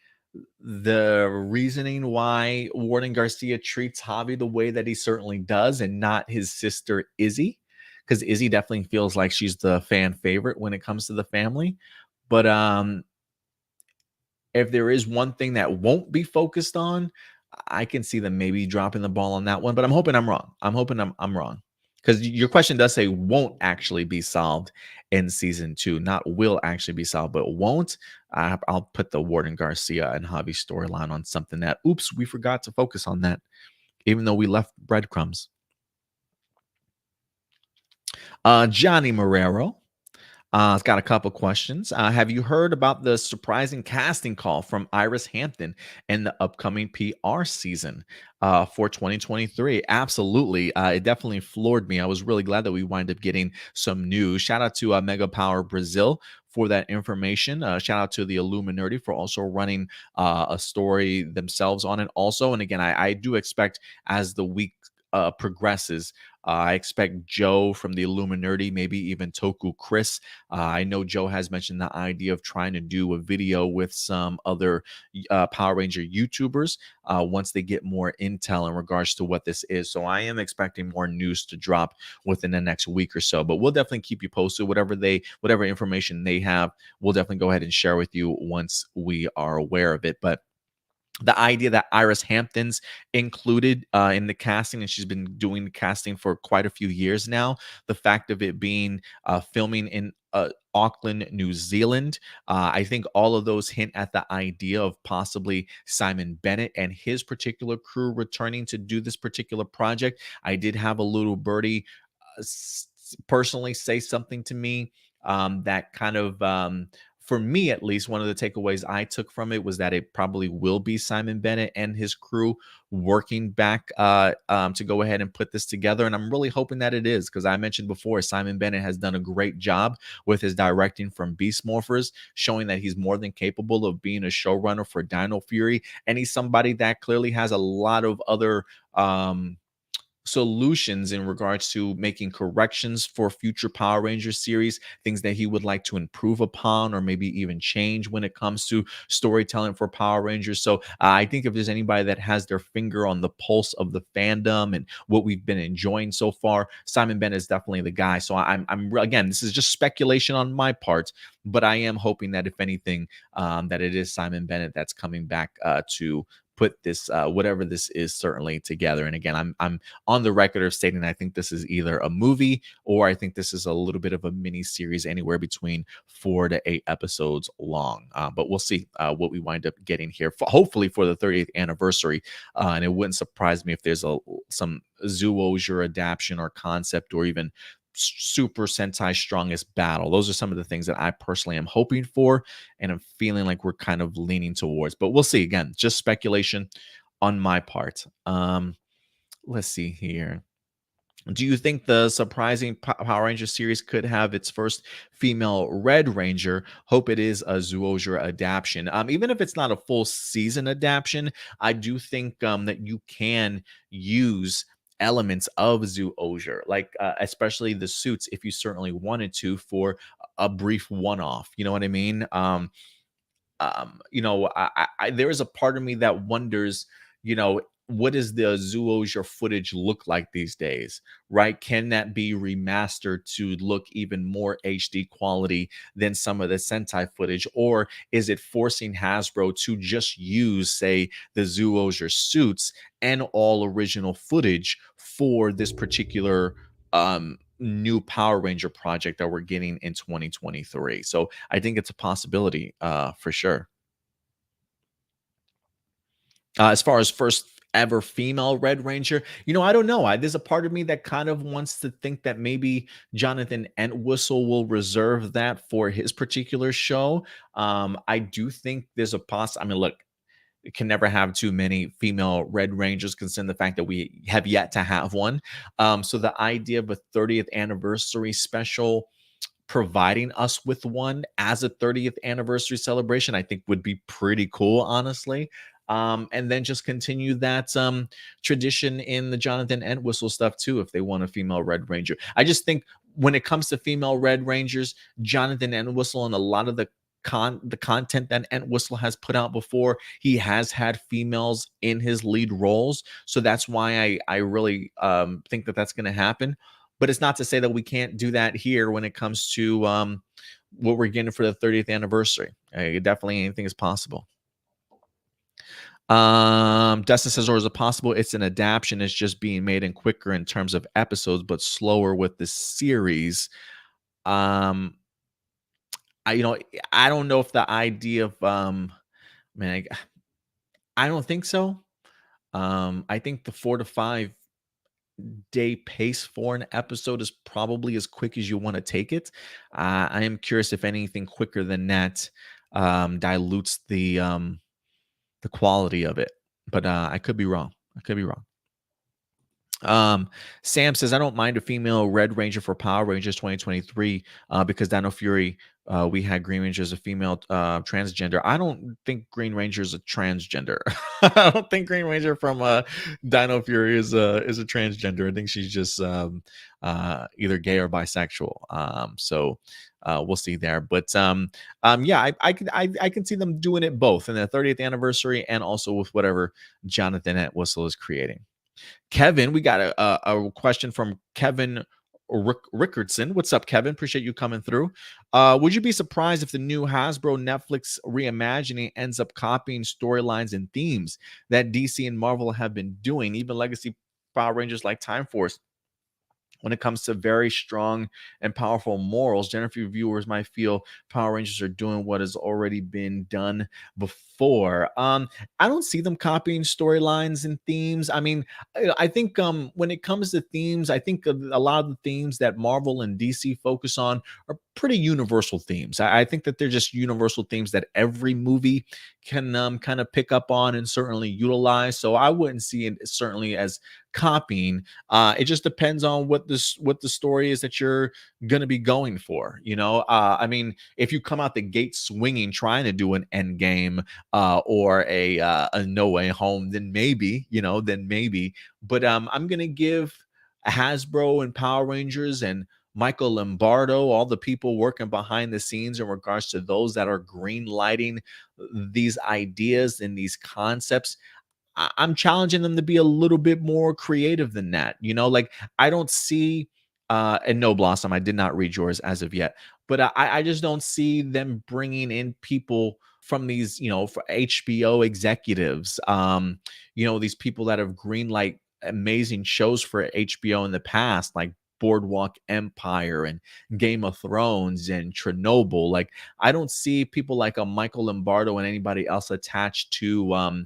the reasoning why Warden Garcia treats Javi the way that he certainly does, and not his sister Izzy, because Izzy definitely feels like she's the fan favorite when it comes to the family. But if there is one thing that won't be focused on, I can see them maybe dropping the ball on that one. But I'm hoping I'm wrong. I'm hoping I'm wrong, because your question does say won't actually be solved in season two, not will actually be solved, but won't. I'll put the Warden Garcia and Javi storyline on something that, oops, we forgot to focus on that, even though we left breadcrumbs. Johnny Marrero, it's got a couple questions. Have you heard about the surprising casting call from Iris Hampton in the upcoming PR season for 2023? Absolutely. It definitely floored me. I was really glad that we wind up getting some news. Shout out to Mega Power Brazil for that information. Shout out to the Illuminati for also running a story themselves on it also. And again, I do expect as the week progresses, I expect Joe from the Illuminati, maybe even Toku Chris. I know Joe has mentioned the idea of trying to do a video with some other Power Ranger YouTubers once they get more intel in regards to what this is. So I am expecting more news to drop within the next week or so. But we'll definitely keep you posted. Whatever information they have, we'll definitely go ahead and share with you once we are aware of it. But the idea that Iris Hampton's included in the casting, and she's been doing the casting for quite a few years now. The fact of it being filming in Auckland, New Zealand, I think all of those hint at the idea of possibly Simon Bennett and his particular crew returning to do this particular project. I did have a little birdie personally say something to me that kind of for me at least, one of the takeaways I took from it was that it probably will be Simon Bennett and his crew working back to go ahead and put this together. And I'm really hoping that it is, because I mentioned before, Simon Bennett has done a great job with his directing from Beast Morphers, showing that he's more than capable of being a showrunner for Dino Fury. And he's somebody that clearly has a lot of other solutions in regards to making corrections for future Power Rangers series, things that he would like to improve upon or maybe even change when it comes to storytelling for Power Rangers. So I think if there's anybody that has their finger on the pulse of the fandom and what we've been enjoying so far, Simon Bennett is definitely the guy. So I'm again, this is just speculation on my part, but I am hoping that if anything, that it is Simon Bennett that's coming back to put this whatever this is certainly together. And again, I'm on the record of stating I think this is either a movie or I think this is a little bit of a mini series, anywhere between 4 to 8 episodes long. But we'll see what we wind up getting here, hopefully for the 30th anniversary. And it wouldn't surprise me if there's some Zyuogher adaptation or concept, or even Super Sentai Strongest Battle. Those are some of the things that I personally am hoping for, and I'm feeling like we're kind of leaning towards. But we'll see. Again, just speculation on my part. Let's see here. Do you think the surprising Power Ranger series could have its first female Red Ranger? Hope it is a Zyuogher adaptation. Even if it's not a full season adaptation, I do think that you can use elements of Zyuogher, like especially the suits, if you certainly wanted to, for a brief one-off. You know what I mean? There is a part of me that wonders, you know, what does the Zyuogher footage look like these days, right? Can that be remastered to look even more HD quality than some of the Sentai footage? Or is it forcing Hasbro to just use, say, the Zyuogher suits and all original footage for this particular new Power Ranger project that we're getting in 2023? So I think it's a possibility for sure. As far as first ever female Red Ranger, I don't know. There's a part of me that kind of wants to think that maybe Jonathan Entwistle will reserve that for his particular show. I do think there's a I mean, look, we can never have too many female Red Rangers, considering the fact that we have yet to have one. So the idea of a 30th anniversary special providing us with one as a 30th anniversary celebration, I think would be pretty cool, honestly. And then just continue that tradition in the Jonathan Entwistle stuff too, if they want a female Red Ranger. I just think when it comes to female Red Rangers, Jonathan Entwistle and a lot of the content that Entwistle has put out before, he has had females in his lead roles, so that's why I really think that that's going to happen. But it's not to say that we can't do that here when it comes to what we're getting for the 30th anniversary. Definitely anything is possible. Dustin says, or is it possible it's an adaptation? It's just being made in quicker in terms of episodes, but slower with the series. Um, I don't know if the idea of man, I don't think so. I think the 4 to 5 day pace for an episode is probably as quick as you want to take it. I am curious if anything quicker than that dilutes the quality of it, but I could be wrong. I could be wrong. Sam says, I don't mind a female Red Ranger for Power Rangers 2023 because Dino Fury, we had Green Ranger as a female transgender. I don't think Green Ranger is a transgender. I don't think Green Ranger from Dino Fury is a transgender. I think she's just either gay or bisexual. So we'll see there. But yeah, I can see them doing it both in the 30th anniversary and also with whatever Jonathan Entwistle is creating. Kevin, we got a question from Kevin Rickardson. What's up, Kevin? Appreciate you coming through. Would you be surprised if the new Hasbro Netflix reimagining ends up copying storylines and themes that DC and Marvel have been doing, even legacy Power Rangers like Time Force? When it comes to very strong and powerful morals, generally viewers might feel Power Rangers are doing what has already been done before. I don't see them copying storylines and themes. I mean, I think when it comes to themes, I think a lot of the themes that Marvel and DC focus on are pretty universal themes. I think that they're just universal themes that every movie can kind of pick up on and certainly utilize. So I wouldn't see it certainly as copying. It just depends on what the story is that you're gonna be going for. I mean, if you come out the gate swinging, trying to do an end game or a No Way Home, then maybe, then maybe. But I'm gonna give Hasbro and Power Rangers and Michael Lombardo, all the people working behind the scenes in regards to those that are green lighting these ideas and these concepts. I'm challenging them to be a little bit more creative than that. Like I don't see, and no Blossom, I did not read yours as of yet, but I just don't see them bringing in people from these, for HBO executives, these people that have greenlight amazing shows for HBO in the past, like Boardwalk Empire and Game of Thrones and Chernobyl. Like I don't see people like a Michael Lombardo and anybody else attached to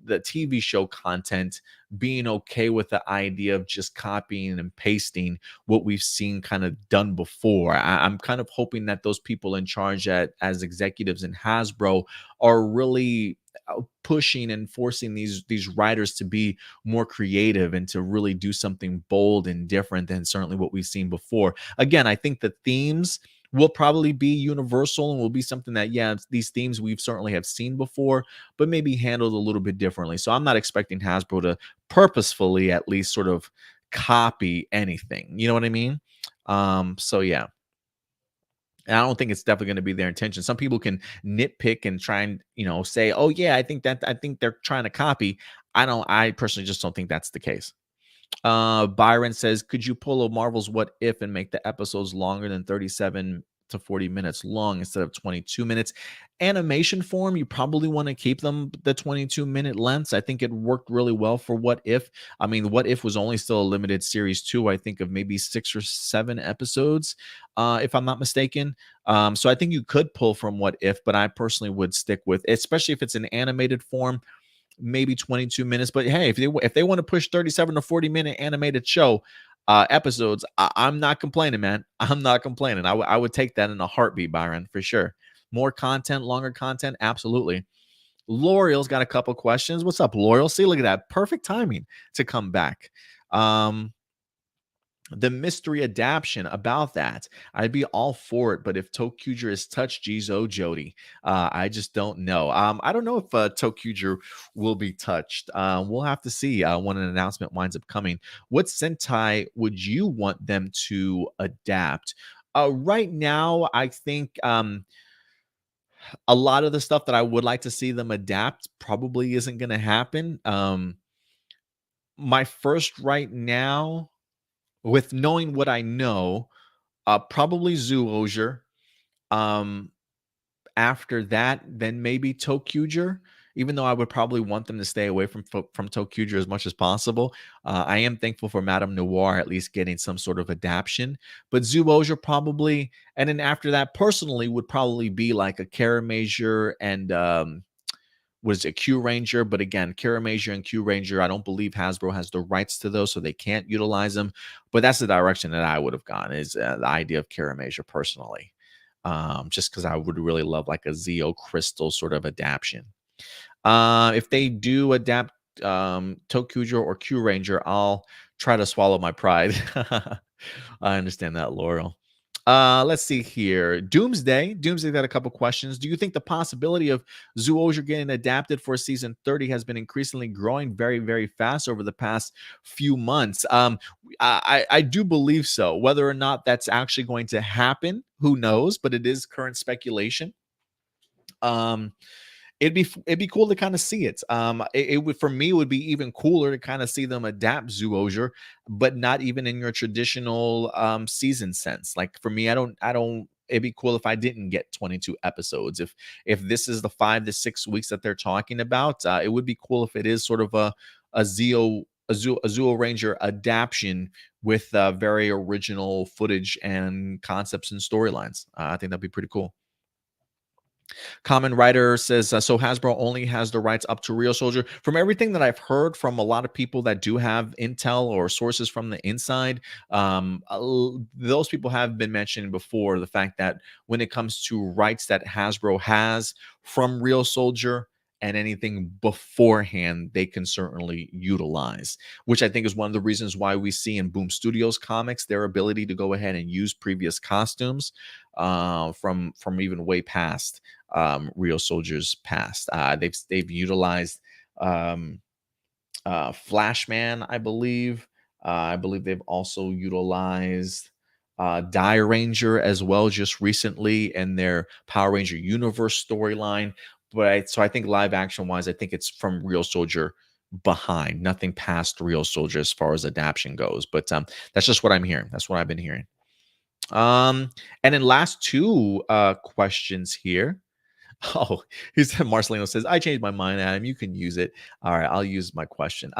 the TV show content being okay with the idea of just copying and pasting what we've seen kind of done before. I'm kind of hoping that those people in charge as executives in Hasbro are really pushing and forcing these writers to be more creative and to really do something bold and different than certainly what we've seen before. Again, I think the themes will probably be universal and will be something that, yeah, these themes we've certainly have seen before, but maybe handled a little bit differently. So I'm not expecting Hasbro to purposefully at least sort of copy anything. You know what I mean? So yeah. And I don't think it's definitely going to be their intention. Some people can nitpick and try and, say, "Oh yeah, I think they're trying to copy." I personally just don't think that's the case. Byron says, could you pull a Marvel's What If and make the episodes longer than 37 to 40 minutes long instead of 22 minutes? Animation form, you probably want to keep them the 22-minute lengths. I think it worked really well for What If. I mean, What If was only still a limited series too, I think, of maybe 6 or 7 episodes, if I'm not mistaken. So I think you could pull from What If, but I personally would stick with, especially if it's an animated form, maybe 22 minutes. But hey, if they want to push 37 to 40-minute animated show episodes, I'm not complaining, man. I'm not complaining. I would take that in a heartbeat, Byron, for sure. More content, longer content, absolutely. L'Oreal's got a couple questions. What's up, L'Oreal? See, look at that. Perfect timing to come back. The mystery adaption, about that, I'd be all for it. But if Tokuger is touched, geez, oh Jody, I just don't know. I don't know if Tokuger will be touched. We'll have to see when an announcement winds up coming. What Sentai would you want them to adapt? Right now, I think a lot of the stuff that I would like to see them adapt probably isn't going to happen. My first right now, with knowing what I know, probably Zyuogher. Um, After that, then maybe Tokuger. Even though I would probably want them to stay away from Tokuger as much as possible, I am thankful for Madame Noir at least getting some sort of adaptation. But Zyuogher probably, and then after that, personally, would probably be like a Karamazor and was a Q Ranger, but again, Kiramager and Q Ranger, I don't believe Hasbro has the rights to those, so they can't utilize them. But that's the direction that I would have gone, is the idea of Kiramager personally, just because I would really love like a Zeo Crystal sort of adaptation. If they do adapt Tokuger or Q Ranger, I'll try to swallow my pride. I understand that, Laurel. Let's see here. Doomsday. Doomsday got a couple questions. Do you think the possibility of Zyuogher getting adapted for season 30 has been increasingly growing very, very fast over the past few months? I do believe so. Whether or not that's actually going to happen, who knows? But it is current speculation. It'd be cool to kind of see it. It would, for me, it would be even cooler to kind of see them adapt Zyuogher, but not even in your traditional season sense. Like for me, I don't. It'd be cool if I didn't get 22 episodes. If this is the 5 to 6 weeks that they're talking about, it would be cool if it is sort of a Zeo Ranger adaptation with very original footage and concepts and storylines. I think that'd be pretty cool. Kamen Writer says, so Hasbro only has the rights up to Real Soldier. From everything that I've heard from a lot of people that do have intel or sources from the inside, those people have been mentioning before the fact that when it comes to rights that Hasbro has from Real Soldier and anything beforehand, they can certainly utilize, which I think is one of the reasons why we see in Boom Studios comics their ability to go ahead and use previous costumes from even way past Real Soldiers past. They've utilized Flashman, I believe. I believe they've also utilized Die Ranger as well, just recently in their Power Ranger Universe storyline. But so I think live action wise, I think it's from Real Soldier behind, nothing past Real Soldier as far as adaptation goes. But that's just what I'm hearing. That's what I've been hearing. And then last two questions here. Oh, he said Marcelino says, I changed my mind, Adam. You can use it. All right, I'll use my question.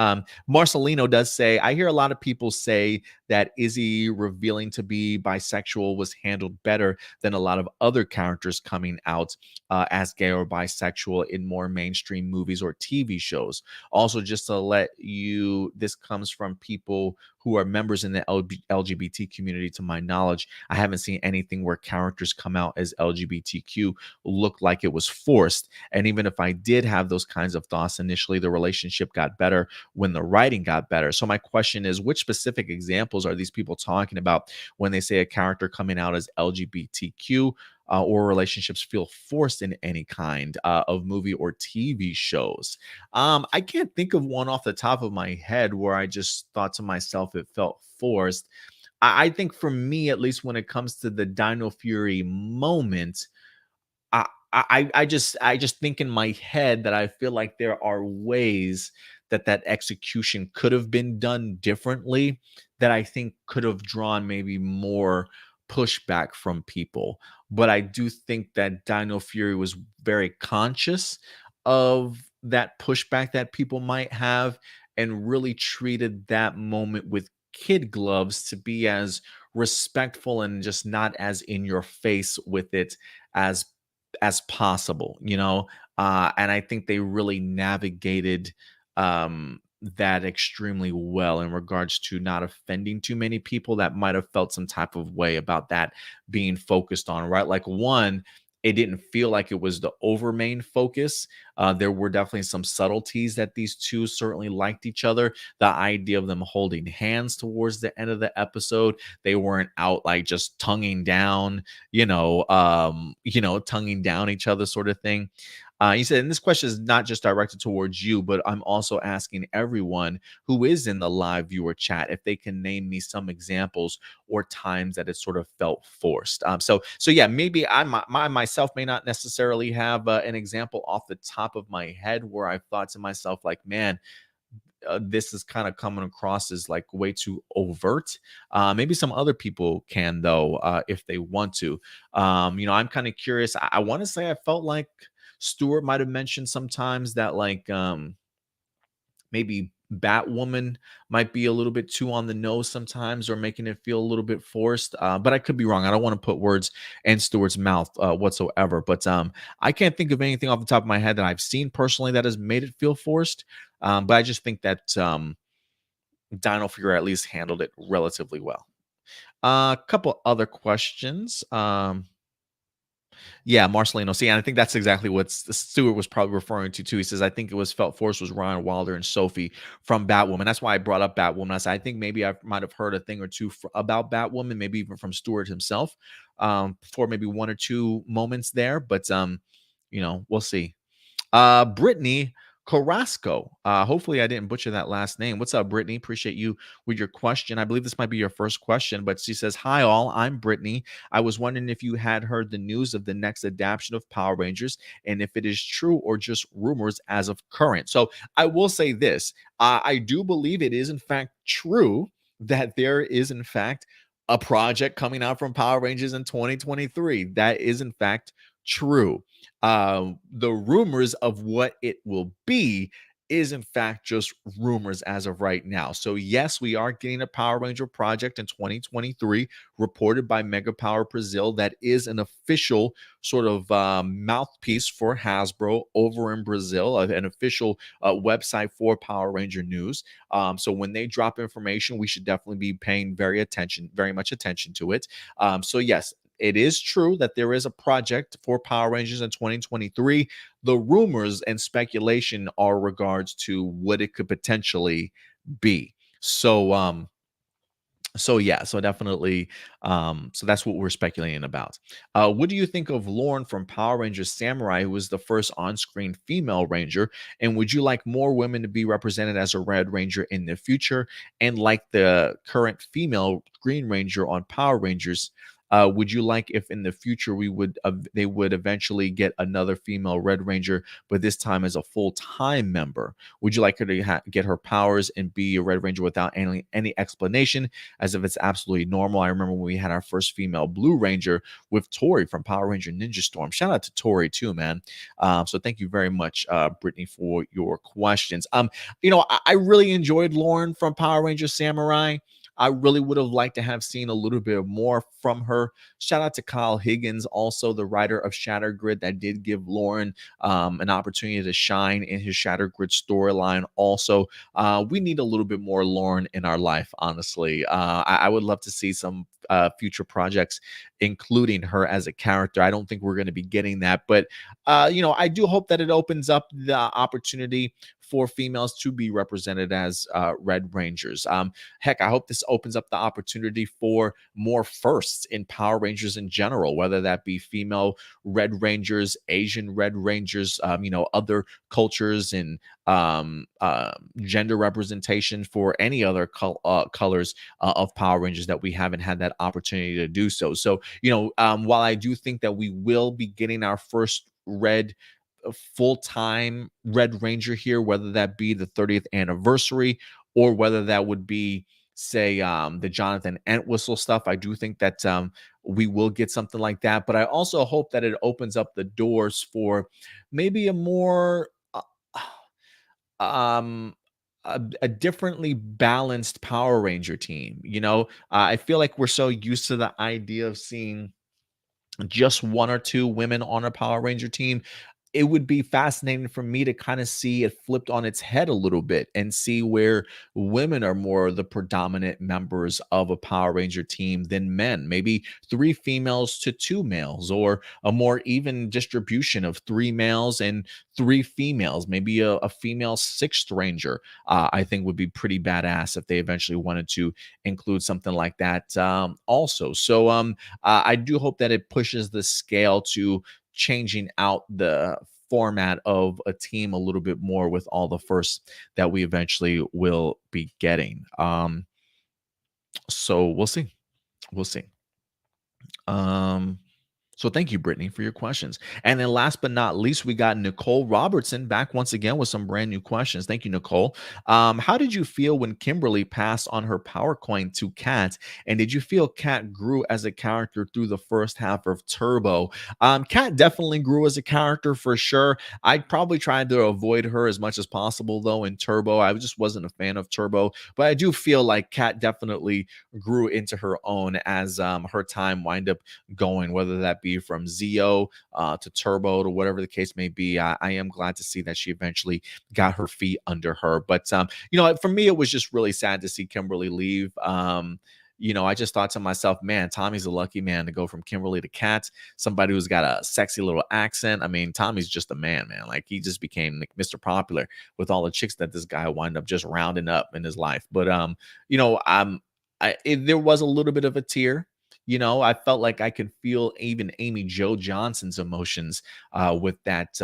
Marcelino does say, I hear a lot of people say that Izzy revealing to be bisexual was handled better than a lot of other characters coming out as gay or bisexual in more mainstream movies or TV shows. Also, just to let you, this comes from people who are members in the LGBT community. To my knowledge, I haven't seen anything where characters come out as LGBTQ look like it was forced. And even if I did have those kinds of thoughts initially, the relationship got better when the writing got better. So my question is, which specific examples are these people talking about when they say a character coming out as LGBTQ or relationships feel forced in any kind of movie or TV shows? I can't think of one off the top of my head where I just thought to myself it felt forced. I think for me, at least when it comes to the Dino Fury moment, I just think in my head that I feel like there are ways that that execution could have been done differently, that I think could have drawn maybe more pushback from people. But I do think that Dino Fury was very conscious of that pushback that people might have, and really treated that moment with kid gloves to be as respectful and just not as in your face with it as possible, and I think they really navigated that extremely well in regards to not offending too many people that might have felt some type of way about that being focused on, right? Like, one, it didn't feel like it was the over main focus. There were definitely some subtleties that these two certainly liked each other. The idea of them holding hands towards the end of the episode, they weren't out like just tonguing down, tonguing down each other, sort of thing. He said, and this question is not just directed towards you, but I'm also asking everyone who is in the live viewer chat if they can name me some examples or times that it sort of felt forced. So yeah, maybe I myself may not necessarily have an example off the top of my head where I thought to myself, like, man, this is kind of coming across as like way too overt. Maybe some other people can, though, if they want to. I'm kind of curious. I want to say I felt like Stewart might have mentioned sometimes that, like, maybe Batwoman might be a little bit too on the nose sometimes, or making it feel a little bit forced. But I could be wrong. I don't want to put words in Stewart's mouth whatsoever. But I can't think of anything off the top of my head that I've seen personally that has made it feel forced. But I just think that Dino Fury at least handled it relatively well. A couple other questions. Yeah, Marcelino. See, and I think that's exactly what Stewart was probably referring to too. He says, I think it was felt forced was Ryan Wilder and Sophie from Batwoman. That's why I brought up Batwoman. I said, I think maybe I might have heard a thing or two about Batwoman, maybe even from Stewart himself, for maybe one or two moments there. But we'll see. Brittany Carrasco. Hopefully I didn't butcher that last name. What's up, Brittany? Appreciate you with your question. I believe this might be your first question, but she says, hi all, I'm Brittany. I was wondering if you had heard the news of the next adaptation of Power Rangers, and if it is true or just rumors as of current. So I will say this. I do believe it is in fact true that there is in fact a project coming out from Power Rangers in 2023. That is in fact true. The rumors of what it will be is in fact just rumors as of right now. So yes, we are getting a Power Ranger project in 2023 reported by Mega Power Brazil. That is an official sort of mouthpiece for Hasbro over in Brazil, an official website for Power Ranger news. So when they drop information, we should definitely be paying very much attention to it. So yes, it is true that there is a project for Power Rangers in 2023. The rumors and speculation are regards to what it could potentially be. So yeah, so definitely, so that's what we're speculating about. What do you think of Lauren from Power Rangers Samurai, who was the first on-screen female ranger? And would you like more women to be represented as a Red Ranger in the future? And like the current female Green Ranger on Power Rangers, would you like if in the future they would eventually get another female Red Ranger, but this time as a full-time member? Would you like her to get her powers and be a Red Ranger without any explanation, as if it's absolutely normal? I remember when we had our first female Blue Ranger with Tori from Power Ranger Ninja Storm. Shout out to Tori too, man. So thank you very much, Brittany, for your questions. I really enjoyed Lauren from Power Ranger Samurai. I really would have liked to have seen a little bit more from her. Shout out to Kyle Higgins, also the writer of Shattered Grid, that did give Lauren an opportunity to shine in his Shattered Grid storyline. Also, we need a little bit more Lauren in our life, honestly. I would love to see some future projects including her as a character. I don't think we're going to be getting that, but I do hope that it opens up the opportunity for females to be represented as Red Rangers. Heck, I hope this opens up the opportunity for more firsts in Power Rangers in general, whether that be female Red Rangers, Asian Red Rangers, other cultures and gender representation for any other colors of Power Rangers that we haven't had that opportunity to do so. So, while I do think that we will be getting our first Red full-time Red Ranger here, whether that be the 30th anniversary or whether that would be, say, the Jonathan Entwistle stuff. I do think that we will get something like that, but I also hope that it opens up the doors for maybe a more um a differently balanced Power Ranger team. I feel like we're so used to the idea of seeing just one or two women on a Power Ranger team. It would be fascinating for me to kind of see it flipped on its head a little bit and see where women are more the predominant members of a Power Ranger team than men. Maybe three females to two males, or a more even distribution of three males and three females. Maybe a female sixth ranger, I think would be pretty badass if they eventually wanted to include something like that also. So, I do hope that it pushes the scale to changing out the format of a team a little bit more with all the firsts that we eventually will be getting. So we'll see. We'll see. So thank you, Brittany, for your questions. And then last but not least, we got Nicole Robertson back once again with some brand new questions. Thank you, Nicole. How did you feel when Kimberly passed on her power coin to Kat? And did you feel Kat grew as a character through the first half of Turbo? Kat definitely grew as a character for sure. I probably tried to avoid her as much as possible, though, in Turbo. I just wasn't a fan of Turbo. But I do feel like Kat definitely grew into her own as her time wind up going, whether that be from Zeo to Turbo to whatever the case may be. I am glad to see that she eventually got her feet under her. But, for me, it was just really sad to see Kimberly leave. I just thought to myself, man, Tommy's a lucky man to go from Kimberly to Kat, somebody who's got a sexy little accent. I mean, Tommy's just a man. Like, he just became like Mr. Popular with all the chicks that this guy wound up just rounding up in his life. But, there was a little bit of a tear. I felt like I could feel even Amy Jo Johnson's emotions with that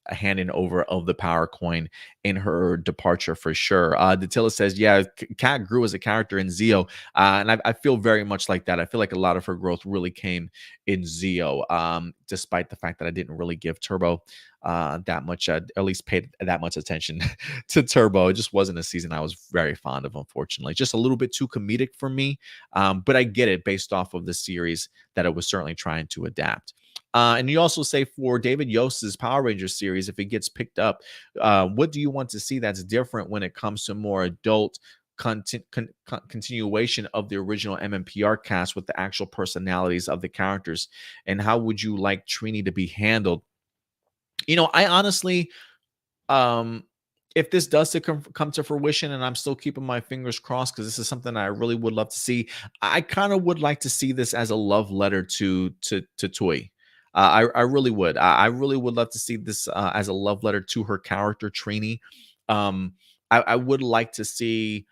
handing over of the power coin in her departure for sure. Datilla says, yeah, Kat grew as a character in Zeo. And I feel very much like that. I feel like a lot of her growth really came in Zeo, despite the fact that I didn't really give Turbo that much, at least paid that much attention to Turbo. It just wasn't a season I was very fond of, unfortunately. Just a little bit too comedic for me. But I get it based off of the series that it was certainly trying to adapt. And you also say for David Yost's Power Rangers series, if it gets picked up, what do you want to see that's different when it comes to more adult continuation of the original MMPR cast with the actual personalities of the characters? And how would you like Trini to be handled? I honestly, if this does come to fruition, and I'm still keeping my fingers crossed because this is something I really would love to see, I kind of would like to see this as a love letter to Toy. I really would. I really would love to see this as a love letter to her character, Trini. I would like to see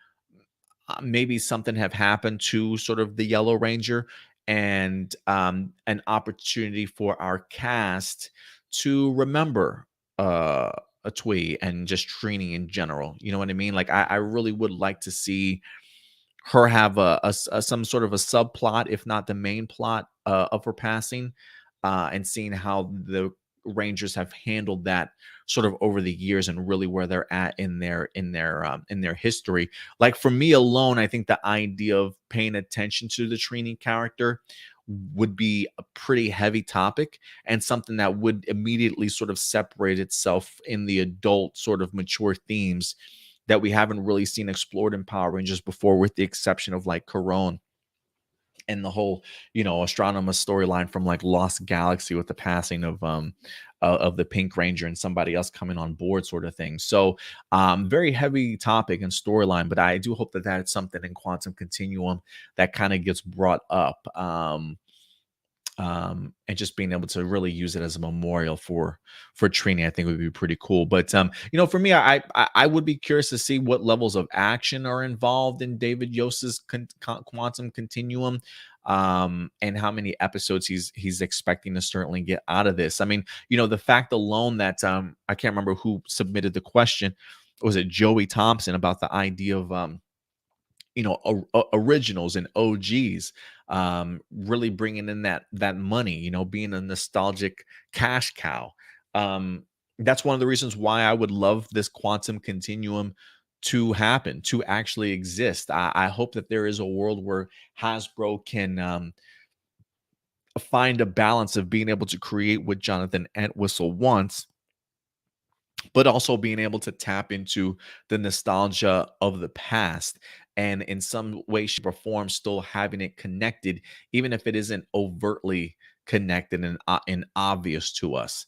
maybe something have happened to sort of the Yellow Ranger, and an opportunity for our cast to remember a Twee and just Trini in general. You know what I mean? Like, I really would like to see her have some sort of a subplot, if not the main plot of her passing, and seeing how the Rangers have handled that sort of over the years and really where they're at in their history. Like, for me alone, I think the idea of paying attention to the Trini character would be a pretty heavy topic, and something that would immediately sort of separate itself in the adult sort of mature themes that we haven't really seen explored in Power Rangers before, with the exception of like Corone and the whole, astronomist storyline from like Lost Galaxy with the passing of the Pink Ranger and somebody else coming on board, sort of thing. So very heavy topic and storyline, but I do hope that that's something in Quantum Continuum that kind of gets brought up. And just being able to really use it as a memorial for Trini, I think would be pretty cool. But for me, I would be curious to see what levels of action are involved in David Yost's Quantum Continuum, and how many episodes he's expecting to certainly get out of this. I mean, the fact alone that I can't remember who submitted the question. Was it Joey Thompson, about the idea of originals and OGs, really bringing in that money, being a nostalgic cash cow. That's one of the reasons why I would love this quantum continuum to happen, to actually exist. I hope that there is a world where Hasbro can find a balance of being able to create what Jonathan Entwistle wants, but also being able to tap into the nostalgia of the past, and in some way, shape, or form, still having it connected, even if it isn't overtly connected and obvious to us.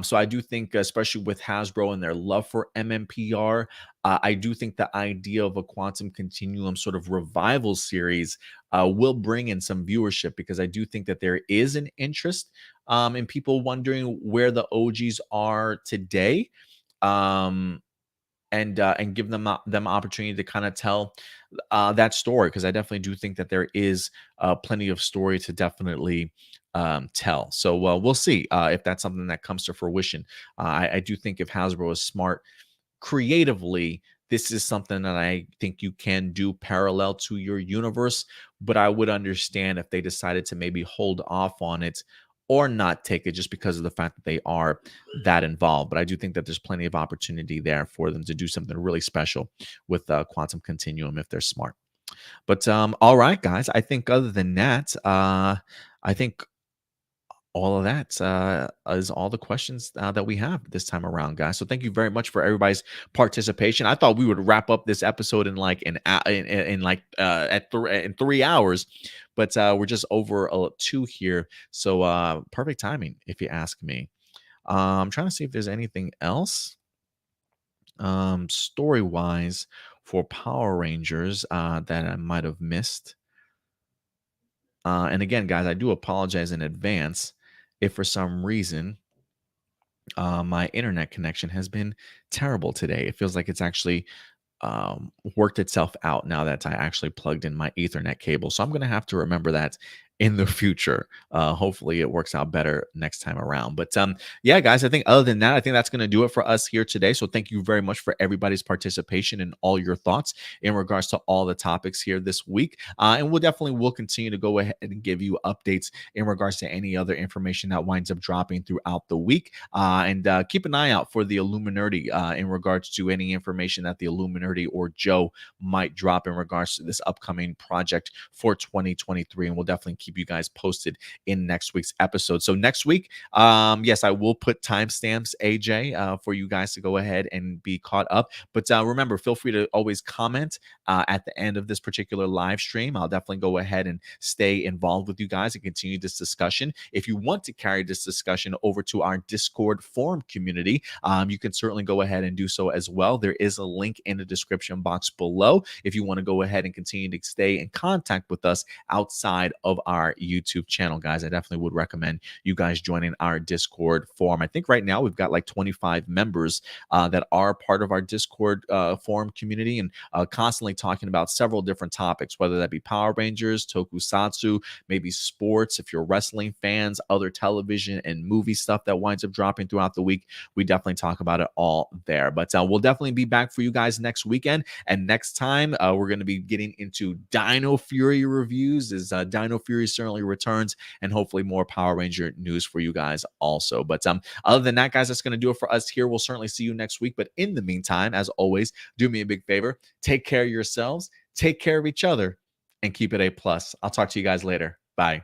So I do think, especially with Hasbro and their love for MMPR, I do think the idea of a quantum continuum sort of revival series will bring in some viewership, because I do think that there is an interest in people wondering where the OGs are today, um, and give them opportunity to kind of tell that story, because I definitely do think that there is plenty of story to definitely tell. So we'll see if that's something that comes to fruition. I do think if Hasbro is smart creatively, this is something that I think you can do parallel to your universe, but I would understand if they decided to maybe hold off on it or not take it, just because of the fact that they are that involved. But I do think that there's plenty of opportunity there for them to do something really special with Quantum Continuum if they're smart. But all right, guys, I think other than that, I think all of that is all the questions that we have this time around, guys. So thank you very much for everybody's participation. I thought we would wrap up this episode in like in 3 hours, but we're just over 2 here. So perfect timing, if you ask me. I'm trying to see if there's anything else story wise for Power Rangers that I might have missed. And again, guys, I do apologize in advance if for some reason my internet connection has been terrible today. It feels like it's actually worked itself out now that I actually plugged in my Ethernet cable. So I'm going to have to remember that in the future. Hopefully it works out better next time around. But yeah, guys, I think other than that, I think that's going to do it for us here today. So thank you very much for everybody's participation and all your thoughts in regards to all the topics here this week. And we'll continue to go ahead and give you updates in regards to any other information that winds up dropping throughout the week. And keep an eye out for the Illuminati in regards to any information that the Illuminati or Joe might drop in regards to this upcoming project for 2023. And we'll definitely keep you guys posted in next week's episode. So next week, yes, I will put timestamps, AJ, for you guys to go ahead and be caught up. But remember, feel free to always comment at the end of this particular live stream. I'll definitely go ahead and stay involved with you guys and continue this discussion. If you want to carry this discussion over to our Discord forum community, you can certainly go ahead and do so as well. There is a link in the description box below if you want to go ahead and continue to stay in contact with us outside of our YouTube channel, guys. I definitely would recommend you guys joining our Discord forum. I think right now we've got like 25 members that are part of our Discord forum community, and constantly talking about several different topics, whether that be Power Rangers, tokusatsu, maybe sports, if you're wrestling fans, other television and movie stuff that winds up dropping throughout the week. We definitely talk about it all there. But we'll definitely be back for you guys next weekend. And next time, we're going to be getting into Dino Fury reviews as Dino Fury certainly returns, and hopefully more Power Ranger news for you guys also. But other than that, guys, that's going to do it for us here. We'll certainly see you next week. But in the meantime, as always, do me a big favor. Take care of yourselves, take care of each other, and keep it A+. I'll talk to you guys later. Bye.